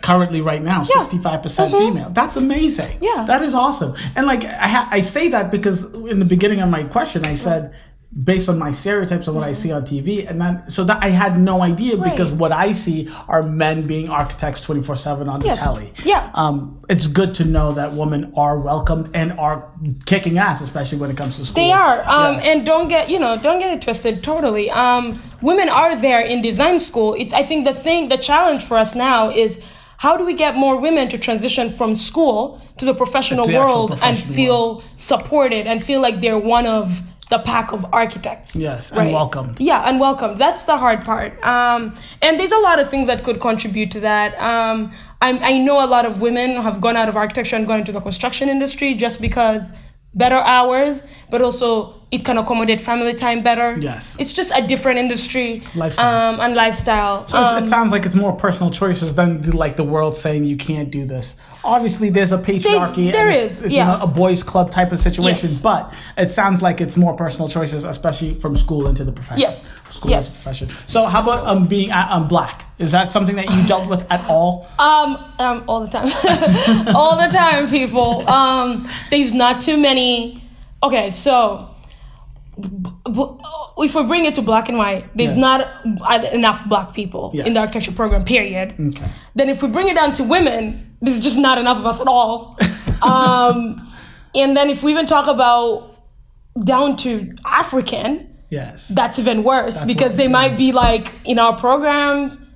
currently right now 65% female. That's amazing. Yeah, that is awesome. And like I say that because in the beginning of my question I said based on my stereotypes of what I see on TV, and that I had no idea because what I see are men being architects 24/7 on the telly. Yeah. It's good to know that women are welcomed and are kicking ass, especially when it comes to school. They are. And don't get it twisted totally. Women are there in design school. I think the challenge for us now is how do we get more women to transition from school to the professional world and feel supported and feel like they're one of the pack of architects. Yes, and welcomed. Yeah, and welcomed. That's the hard part. And there's a lot of things that could contribute to that. I know a lot of women have gone out of architecture and gone into the construction industry just because better hours, but also it can accommodate family time better. Yes. It's just a different industry. Lifestyle. And lifestyle. So it sounds like it's more personal choices than the world saying you can't do this. Obviously, there's a patriarchy. It's a boys' club type of situation, but it sounds like it's more personal choices, especially from school into the profession. Yes. School into the profession. So how about being Black? Is that something that you dealt with at all? All the time. All the time, people. There's not too many. Okay, so if we bring it to black and white, there's not enough Black people in the architecture program, period. Okay. Then if we bring it down to women, there's just not enough of us at all. And then if we even talk about down to African, that's even worse because they might be like, in our program,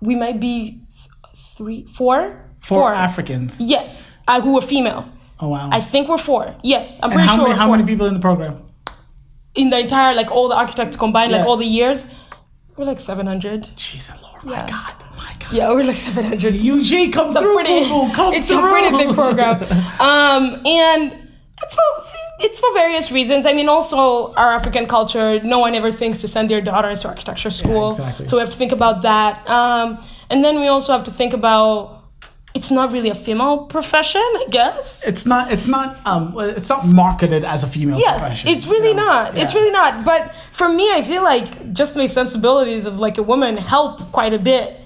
we might be four Africans. Yes, who are female. Oh, wow. I think we're 4. Yes, I'm pretty sure. How many people in the program? In the entire, all the architects combined, all the years, we're 700. Jeez, Lord, my God. Yeah, we're 700. UG, come through, It's a pretty big program. And it's for various reasons. I mean, also our African culture, no one ever thinks to send their daughters to architecture school. Yeah, exactly. So we have to think about that. And then we also have to think about it's not really a female profession, I guess. It's not marketed as a female profession. Yes, it's really not. Yeah. It's really not. But for me, I feel like just my sensibilities of like a woman help quite a bit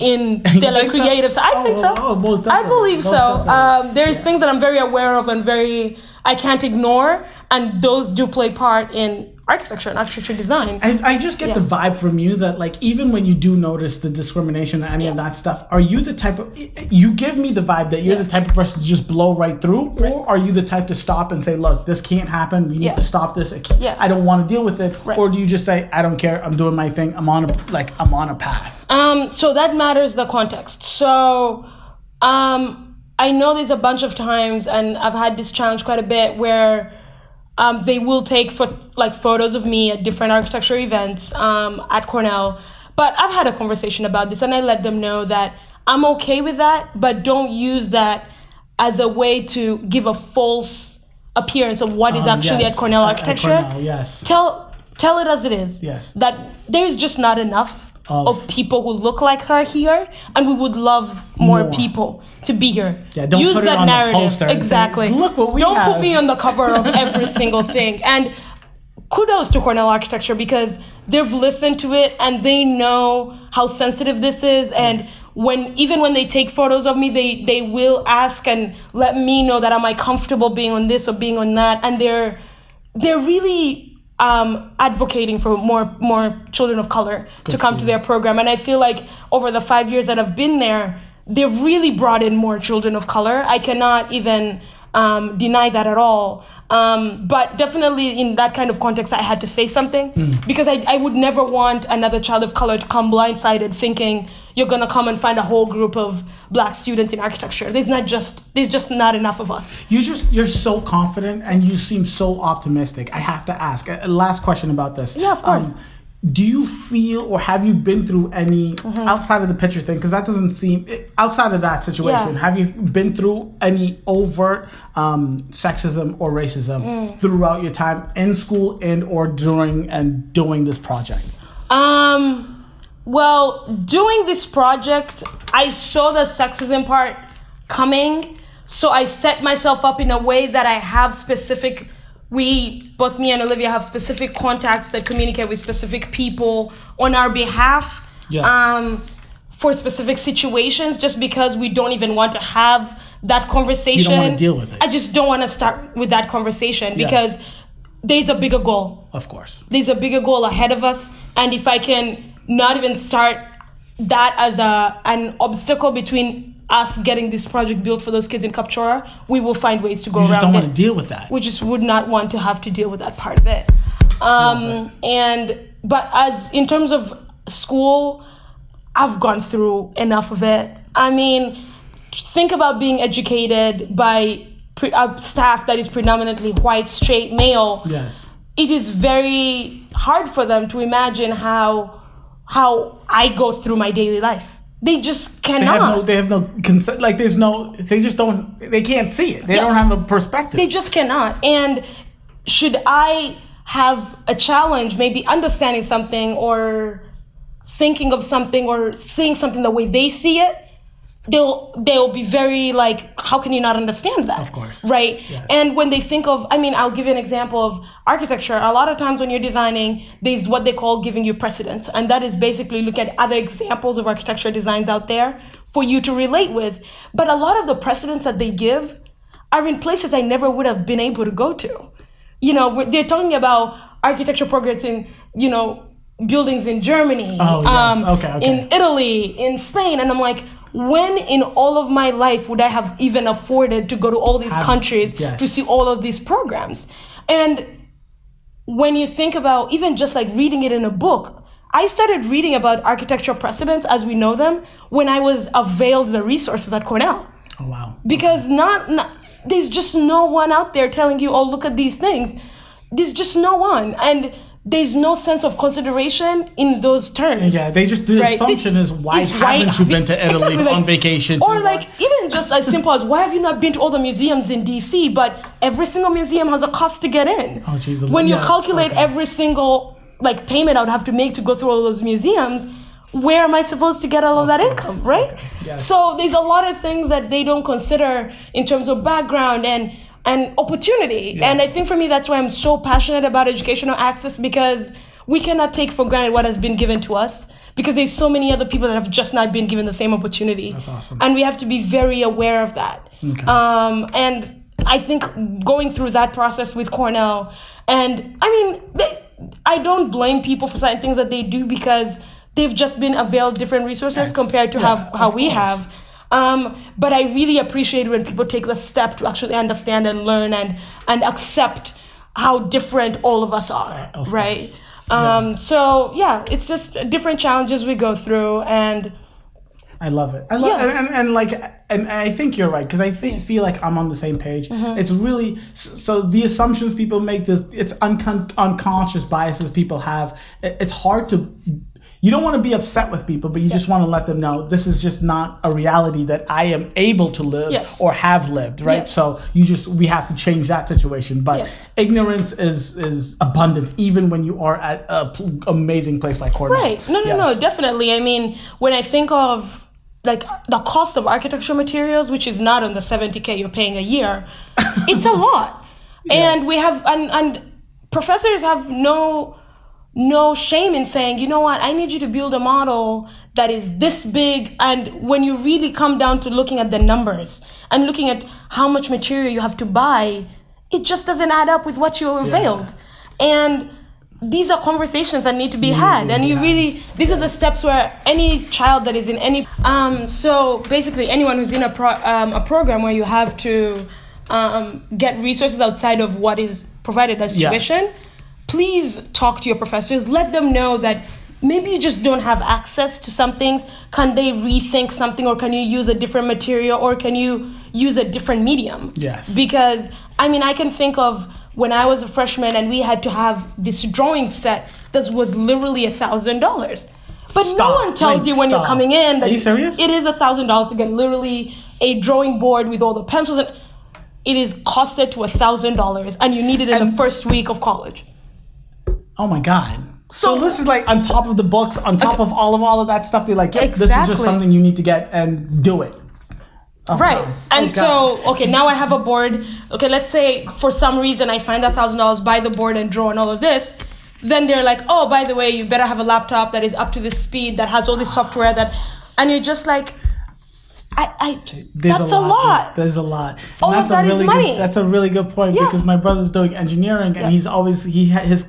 in the like creative side. I think so. Most definitely. I believe so. There's things that I'm very aware of and I can't ignore, and those do play part in architecture and architecture design. I just get the vibe from you that like even when you do notice the discrimination and any of that stuff, are you the type of, you give me the vibe that you're the type of person to just blow right through, or are you the type to stop and say, look, this can't happen, we need to stop this, I don't want to deal with it, or do you just say, I don't care, I'm doing my thing, I'm on a path? So that matters the context. So I know there's a bunch of times, and I've had this challenge quite a bit, where they will take photos of me at different architecture events at Cornell. But I've had a conversation about this, and I let them know that I'm okay with that, but don't use that as a way to give a false appearance of what is actually at Cornell architecture. At Cornell, yes. Tell it as it is. Yes. That there's just not enough of people who look like her here, and we would love more people to be here. Yeah, don't use put that it on narrative. The poster exactly. Say, look what we don't have. Put me on the cover of every single thing. And kudos to Cornell Architecture, because they've listened to it and they know how sensitive this is. And even when they take photos of me, they will ask and let me know that am I comfortable being on this or being on that. And they're really advocating for more children of color to come to their program. And I feel like over the 5 years that I've been there, they've really brought in more children of color. I cannot even deny that at all. But definitely in that kind of context, I had to say something because I would never want another child of color to come blindsided thinking you're going to come and find a whole group of black students in architecture. There's just not enough of us. You're so confident and you seem so optimistic. I have to ask a last question about this. Yeah, of course. Do you feel, or have you been through any, outside of the picture thing, because that doesn't seem, outside of that situation, have you been through any overt sexism or racism throughout your time in school and or during and doing this project? Well, doing this project, I saw the sexism part coming, so I set myself up in a way that I have specific, both me and Olivia have specific contacts that communicate with specific people on our behalf for specific situations, just because we don't even want to have that conversation. You don't want to deal with it. I just don't want to start with that conversation because there's a bigger goal. Of course. There's a bigger goal ahead of us. And if I can not even start that as an obstacle between us getting this project built for those kids in Kapchora, we will find ways to go around it. You just don't want to deal with that. We just would not want to have to deal with that part of it. But as in terms of school, I've gone through enough of it. I mean, think about being educated by a staff that is predominantly white, straight, male. Yes. It is very hard for them to imagine how I go through my daily life. They just cannot. They have no consent. Like they can't see it. They don't have a perspective. They just cannot. And should I have a challenge, maybe understanding something or thinking of something or seeing something the way they see it, they'll be very like, how can you not understand that? Of course. Right? Yes. And when they think of, I'll give you an example of architecture. A lot of times when you're designing, there's what they call giving you precedence. And that is basically look at other examples of architecture designs out there for you to relate with. But a lot of the precedents that they give are in places I never would have been able to go to. They're talking about architecture projects in, buildings in Germany, in Italy, in Spain. And I'm like, when in all of my life would I have even afforded to go to all these countries to see all of these programs? And when you think about even just like reading it in a book, I started reading about architectural precedents as we know them when I was availed the resources at Cornell. Oh, wow. Because there's just no one out there telling you, oh, look at these things. There's just no one. And there's no sense of consideration in those terms. Yeah, the assumption is why haven't you been to Italy on vacation? Or even just as simple as why have you not been to all the museums in DC? But every single museum has a cost to get in. Oh, geez. When you calculate every single payment I would have to make to go through all those museums, where am I supposed to get all of that income, right? Okay. Yes. So there's a lot of things that they don't consider in terms of background and opportunity. Yeah. And I think for me, that's why I'm so passionate about educational access, because we cannot take for granted what has been given to us, because there's so many other people that have just not been given the same opportunity. That's awesome. And we have to be very aware of that. Okay. And I think going through that process with Cornell, and I mean, I don't blame people for certain things that they do, because they've just been availed different resources compared to how we have. But I really appreciate when people take the step to actually understand and learn and accept how different all of us are, right? So yeah, it's just different challenges we go through, and I love it. I love and I think you're right, because I feel like I'm on the same page. It's really so the assumptions people make, it's unconscious biases people have. It's hard to. You don't want to be upset with people, but you just want to let them know this is just not a reality that I am able to live or have lived, right? Yes. So we have to change that situation. But ignorance is abundant, even when you are at an amazing place like Cornell. Right. No, definitely. I mean, when I think of like the cost of architectural materials, which is not on the $70K you're paying a year, it's a lot. And we have, and professors have no shame in saying, you know what, I need you to build a model that is this big. And when you really come down to looking at the numbers and looking at how much material you have to buy, it just doesn't add up with what you availed. And these are conversations that need to be had. And these are the steps where any child that is in any, so basically anyone who's in a program where you have to get resources outside of what is provided as tuition, please talk to your professors. Let them know that maybe you just don't have access to some things. Can they rethink something, or can you use a different material, or can you use a different medium? Yes. Because, I mean, I can think of when I was a freshman and we had to have this drawing set that was literally $1,000. But no one tells you when you're coming in that Are you serious? It is $1,000 to get literally a drawing board with all the pencils. And it is costed to $1,000, and you need it in the first week of college. Oh my God. So this is like on top of the books, on top of all of that stuff. They're like, this is just something you need to get and do it. Oh, right. wow. And now I have a board. Okay, let's say for some reason I find $1,000, buy the board and draw and all of this. Then they're like, oh, by the way, you better have a laptop that is up to this speed, that has all this software and you're just like, that's a lot. There's a lot. And all of that is money. That's a really good point, because my brother's doing engineering, and his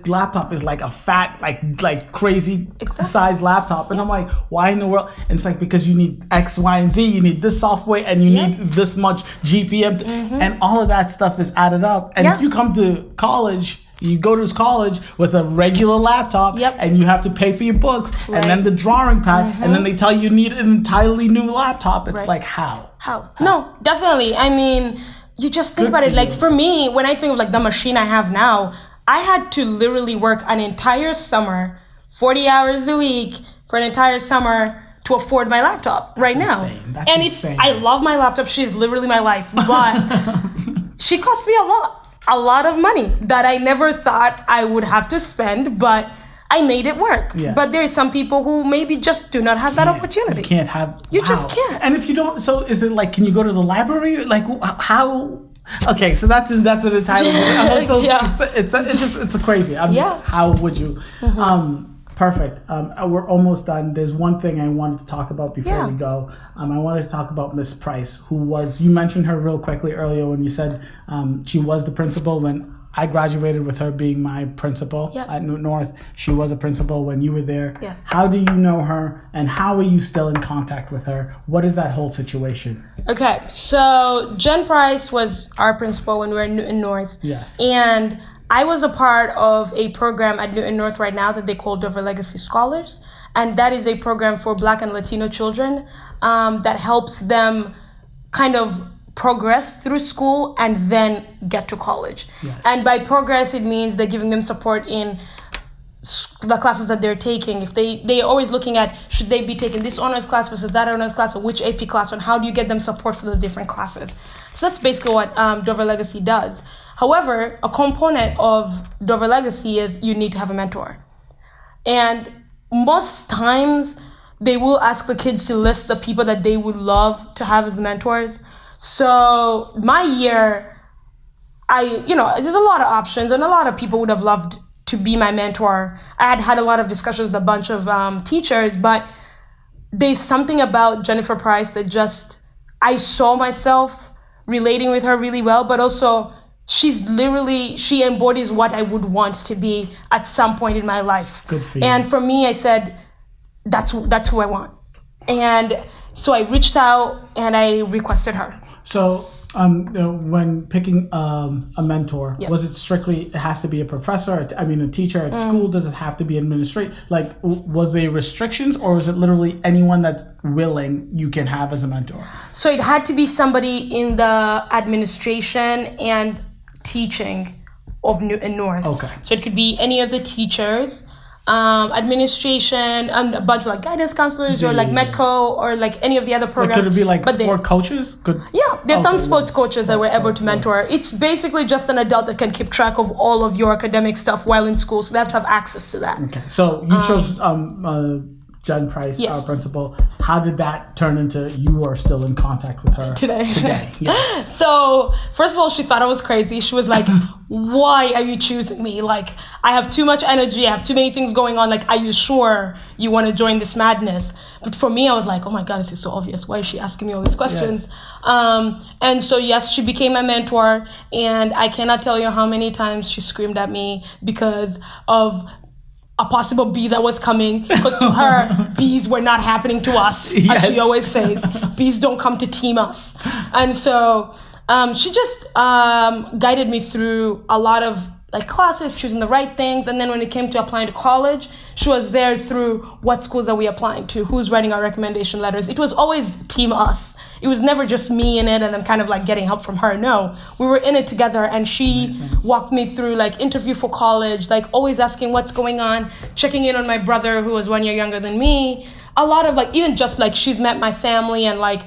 laptop is like a fat, like crazy size laptop, and I'm like, why in the world? And it's like, because you need X, Y, and Z. You need this software, and you need this much GPM, and all of that stuff is added up. And if you come to college. You go to college with a regular laptop, and you have to pay for your books, and then the drawing pad, and then they tell you need an entirely new laptop. It's like, how? No, definitely. I mean, you just think about it. Like for me, when I think of like the machine I have now, I had to literally work an entire summer, 40 hours a week for an entire summer to afford my laptop now. That's insane. I love my laptop. She's literally my life, but she costs me a lot of money that I never thought I would have to spend, but I made it work. Yes. But there are some people who maybe just do not have that opportunity. You just can't. And if you don't, so is it like, can you go to the library? Like, how? Okay, so that's an entirely. It's crazy. How would you? Perfect. We're almost done. There's one thing I wanted to talk about before we go. I wanted to talk about Miss Price, who was, you mentioned her real quickly earlier when you said she was the principal when I graduated with her being my principal at Newton North. She was a principal when you were there. Yes. How do you know her, and how are you still in contact with her? What is that whole situation? Okay, so Jen Price was our principal when we were at Newton North. Yes. And I was a part of a program at Newton North right now that they call Dover Legacy Scholars. And that is a program for Black and Latino children that helps them kind of progress through school and then get to college. Yes. And by progress, it means they're giving them support in the classes that they're taking. If they're always looking at, should they be taking this honors class versus that honors class, or which AP class, and how do you get them support for those different classes? So that's basically what Dover Legacy does. However, a component of Dover Legacy is you need to have a mentor. And most times, they will ask the kids to list the people that they would love to have as mentors. So my year, there's a lot of options, and a lot of people would have loved to be my mentor. I had a lot of discussions with a bunch of teachers, but there's something about Jennifer Price that just, I saw myself relating with her really well, but also she embodies what I would want to be at some point in my life. Good for you. And for me, I said, that's who I want. And so I reached out and I requested her. So when picking a mentor, Yes. was it strictly, it has to be a professor, a teacher at school? Does it have to be administrative? Like, was there restrictions, or was it literally anyone that's willing you can have as a mentor? So it had to be somebody in the administration and teaching of Newton North. Okay. So it could be any of the teachers, administration, a bunch of like guidance counselors or like Medco or like any of the other programs. Could it be like sport coaches? There's some sports coaches that we're able to mentor. It's basically just an adult that can keep track of all of your academic stuff while in school, so they have to have access to that. Okay, so you chose Jen Price, Yes. our principal. How did that turn into you are still in contact with her Today. Yes. So first of all, she thought I was crazy. She was like, why are you choosing me? Like, I have too much energy. I have too many things going on. Like, are you sure you want to join this madness? But for me, I was like, oh my God, this is so obvious. Why is she asking me all these questions? Yes. And so, yes, she became my mentor. And I cannot tell you how many times she screamed at me because of a possible bee that was coming, because to her, bees were not happening to us, as she always says. Bees don't come to team us. And so she just guided me through a lot of like classes, choosing the right things. And then when it came to applying to college, she was there through what schools are we applying to, who's writing our recommendation letters. It was always team us. It was never just me in it and then kind of like getting help from her. No, we were in it together, and she walked me through like interview for college, like always asking what's going on, checking in on my brother who was 1 year younger than me. A lot of like, even just like she's met my family, and like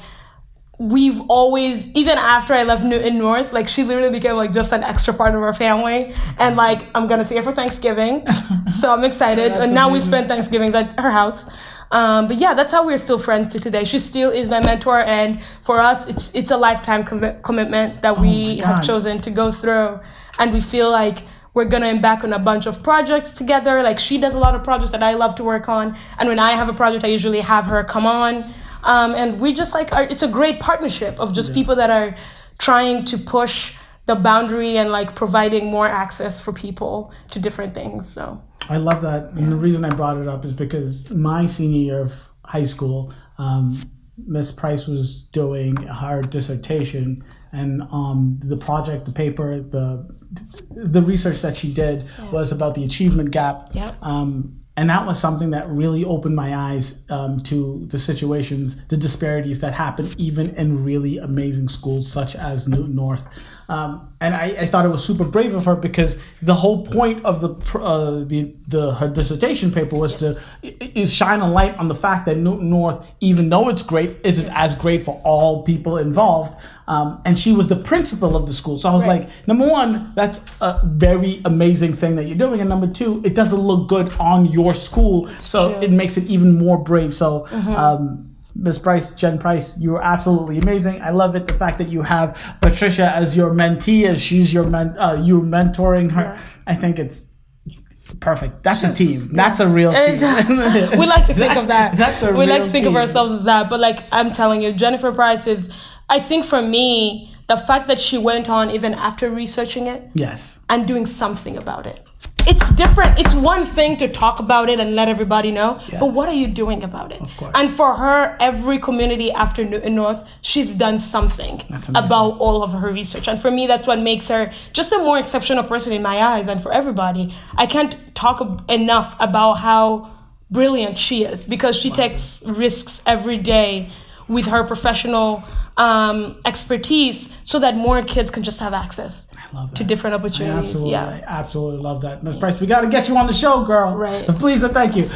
we've always, even after I left Newton North, like she literally became like just an extra part of our family. And like, I'm gonna see her for Thanksgiving, so I'm excited. And now we spend Thanksgivings at her house. But yeah, that's how we're still friends to today. She still is my mentor, and for us, it's a lifetime commitment that we have chosen to go through. And we feel like we're gonna embark on a bunch of projects together. Like, she does a lot of projects that I love to work on, and when I have a project, I usually have her come on. And we just like, it's a great partnership of just people that are trying to push the boundary and like providing more access for people to different things. So I love that. And the reason I brought it up is because my senior year of high school, Miss Price was doing her dissertation, and the project, the paper, the research that she did was about the achievement gap. And that was something that really opened my eyes to the situations, the disparities that happen even in really amazing schools such as Newton North. And I thought it was super brave of her, because the whole point of her dissertation paper was to shine a light on the fact that Newton North, even though it's great, isn't as great for all people involved. And she was the principal of the school. So I was like, number one, that's a very amazing thing that you're doing. And number two, it doesn't look good on your school. So it makes it even more brave. So Ms. Price, Jen Price, you are absolutely amazing. I love it. The fact that you have Patricia as your mentee, as she's you're mentoring her. I think it's perfect. That's a team. That's a real team. We like to think of that. That's a real team. We like to think of ourselves as that. But like, I'm telling you, Jennifer Price is, I think for me, the fact that she went on even after researching it and doing something about it. It's different. It's one thing to talk about it and let everybody know, but what are you doing about it? Of course. And for her, every community after Newton North, she's done something about all of her research. And for me, that's what makes her just a more exceptional person in my eyes, and for everybody. I can't talk enough about how brilliant she is, because she takes risks every day with her professional expertise, so that more kids can just have access to different opportunities. I absolutely love that. Ms. Price, we got to get you on the show, girl. Right. Please and thank you.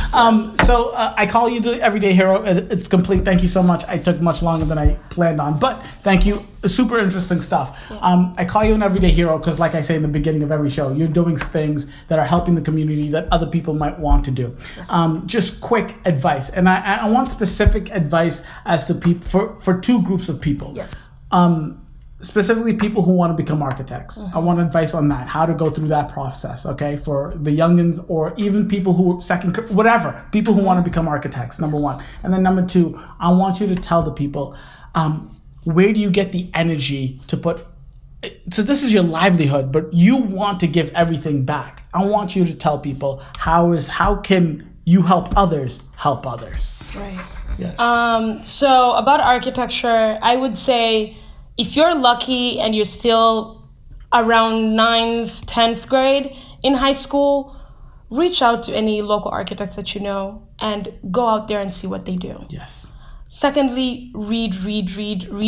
So I call you the Everyday Hero. It's complete. Thank you so much. I took much longer than I planned on, but thank you. super interesting stuff. I call you an everyday hero because, like I say in the beginning of every show, you're doing things that are helping the community that other people might want to do. Yes. Just quick advice, and I want specific advice as to people for two groups of people. Yes. Specifically, people who want to become architects. I want advice on that, how to go through that process. Okay, for the youngins or even people who whatever, people who want to become architects. Number one, and then number two, I want you to tell the people. Where do you get the energy to put? So this is your livelihood, but you want to give everything back. I want you to tell people how can you help others help others? Right. Yes. So about architecture, I would say if you're lucky and you're still around 9th, 10th grade in high school, reach out to any local architects that you know and go out there and see what they do. Yes. Secondly, read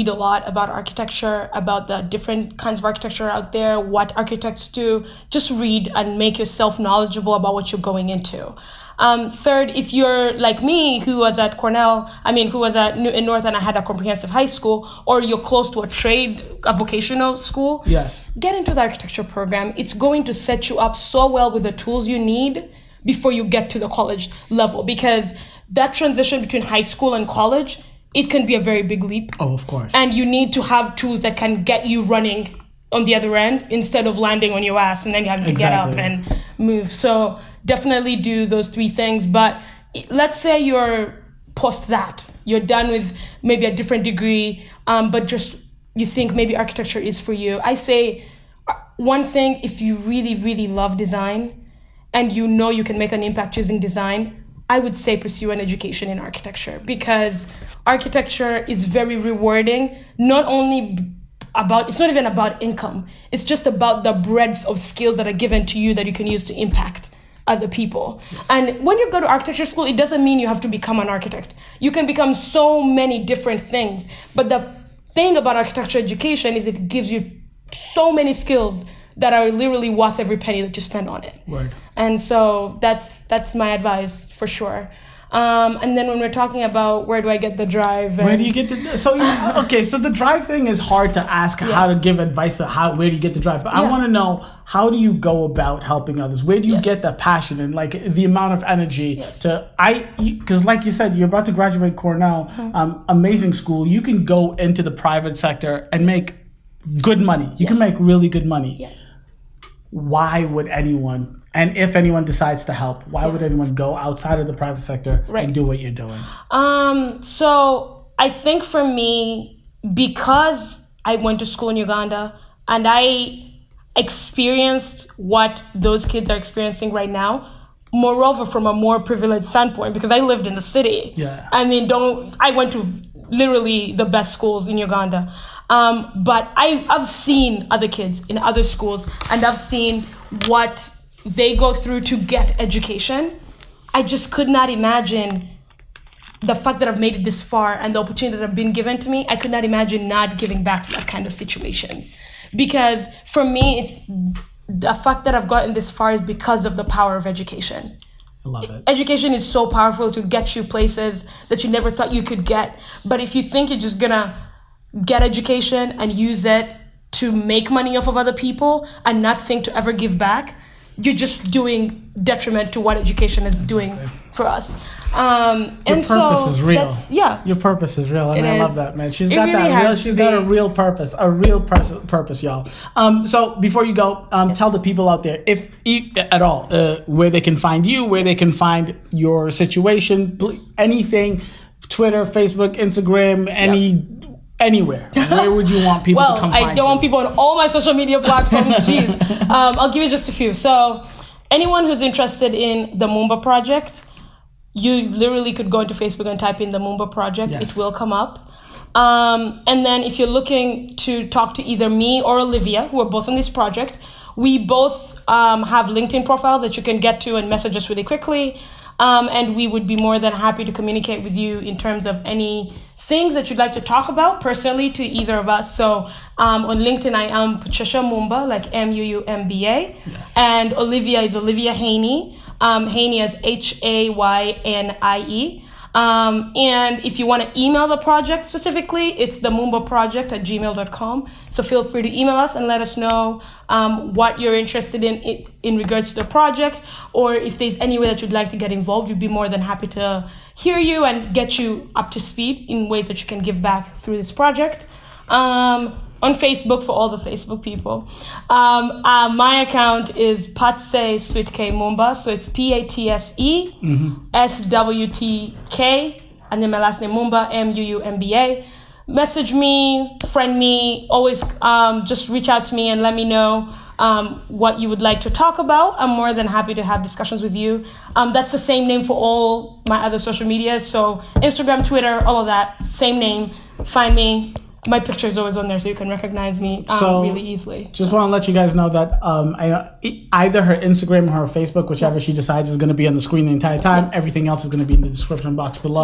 a lot about architecture, about the different kinds of architecture out there, what architects do. Just read and make yourself knowledgeable about what you're going into. Third, if you're like me, who was at in North and I had a comprehensive high school, or you're close to a vocational school, yes, get into the architecture program. It's going to set you up so well with the tools you need before you get to the college level, because that transition between high school and college, it can be a very big leap. Oh, of course. And you need to have tools that can get you running on the other end instead of landing on your ass and then you have to get up and move. So definitely do those three things. But let's say you're post that, you're done with maybe a different degree, but just you think maybe architecture is for you. I say one thing, if you really, really love design and you know you can make an impact using design, I would say pursue an education in architecture, because architecture is very rewarding. It's not even about income. It's just about the breadth of skills that are given to you that you can use to impact other people. And when you go to architecture school, it doesn't mean you have to become an architect. You can become so many different things. But the thing about architecture education is it gives you so many skills that are literally worth every penny that you spend on it. Word. And so that's my advice for sure. And then when we're talking about where do I get the drive? Where do you get the so the drive thing is hard to ask how to give advice to where do you get the drive, but I want to know, how do you go about helping others? Where do you get the passion and like the amount of energy because like you said, you're about to graduate Cornell, amazing school. You can go into the private sector and make good money. You can make really good money. Yeah. Why would anyone, and if anyone decides to help, why would anyone go outside of the private sector and do what you're doing? So I think for me, because I went to school in Uganda and I experienced what those kids are experiencing right now, moreover from a more privileged standpoint, because I lived in the city. Yeah. I went to literally the best schools in Uganda. But I've seen other kids in other schools and I've seen what they go through to get education. I just could not imagine the fact that I've made it this far and the opportunity that have been given to me. I could not imagine not giving back to that kind of situation. Because for me, it's the fact that I've gotten this far is because of the power of education. I love it. Education is so powerful to get you places that you never thought you could get. But if you think you're just gonna get education and use it to make money off of other people and not think to ever give back, you're just doing detriment to what education is doing for us. Your purpose is real. Your purpose is real, and I love that, man. She's got a real purpose, y'all. So before you go, tell the people out there, if at all, where they can find you, where they can find your situation, anything, Twitter, Facebook, Instagram, anywhere. Where would you want people to come find you? I don't want people on all my social media platforms. Jeez. I'll give you just a few. So anyone who's interested in the Muumba Project, you literally could go into Facebook and type in the Moma Project. Yes. It will come up. And then if you're looking to talk to either me or Olivia, who are both on this project, we both have LinkedIn profiles that you can get to and message us really quickly. And we would be more than happy to communicate with you in terms of any things that you'd like to talk about personally to either of us. So on LinkedIn, I am Patricia Muumbais, like Muumba. Yes. And Olivia is Olivia Haney. Haney is Haynie. And if you want to email the project specifically, it's the Moma Project at gmail.com. So feel free to email us and let us know what you're interested in regards to the project, or if there's any way that you'd like to get involved. We'd be more than happy to hear you and get you up to speed in ways that you can give back through this project. On Facebook, for all the Facebook people. My account is Patsy Muumbais, so it's Patse SWTK, and then my last name Muumba, Muumba. Message me, friend me, always just reach out to me and let me know what you would like to talk about. I'm more than happy to have discussions with you. That's the same name for all my other social media, so Instagram, Twitter, all of that, same name. Find me. My picture is always on there, so you can recognize me really easily. Just want to let you guys know that either her Instagram or her Facebook, whichever she decides, is going to be on the screen the entire time. Everything else is going to be in the description box below.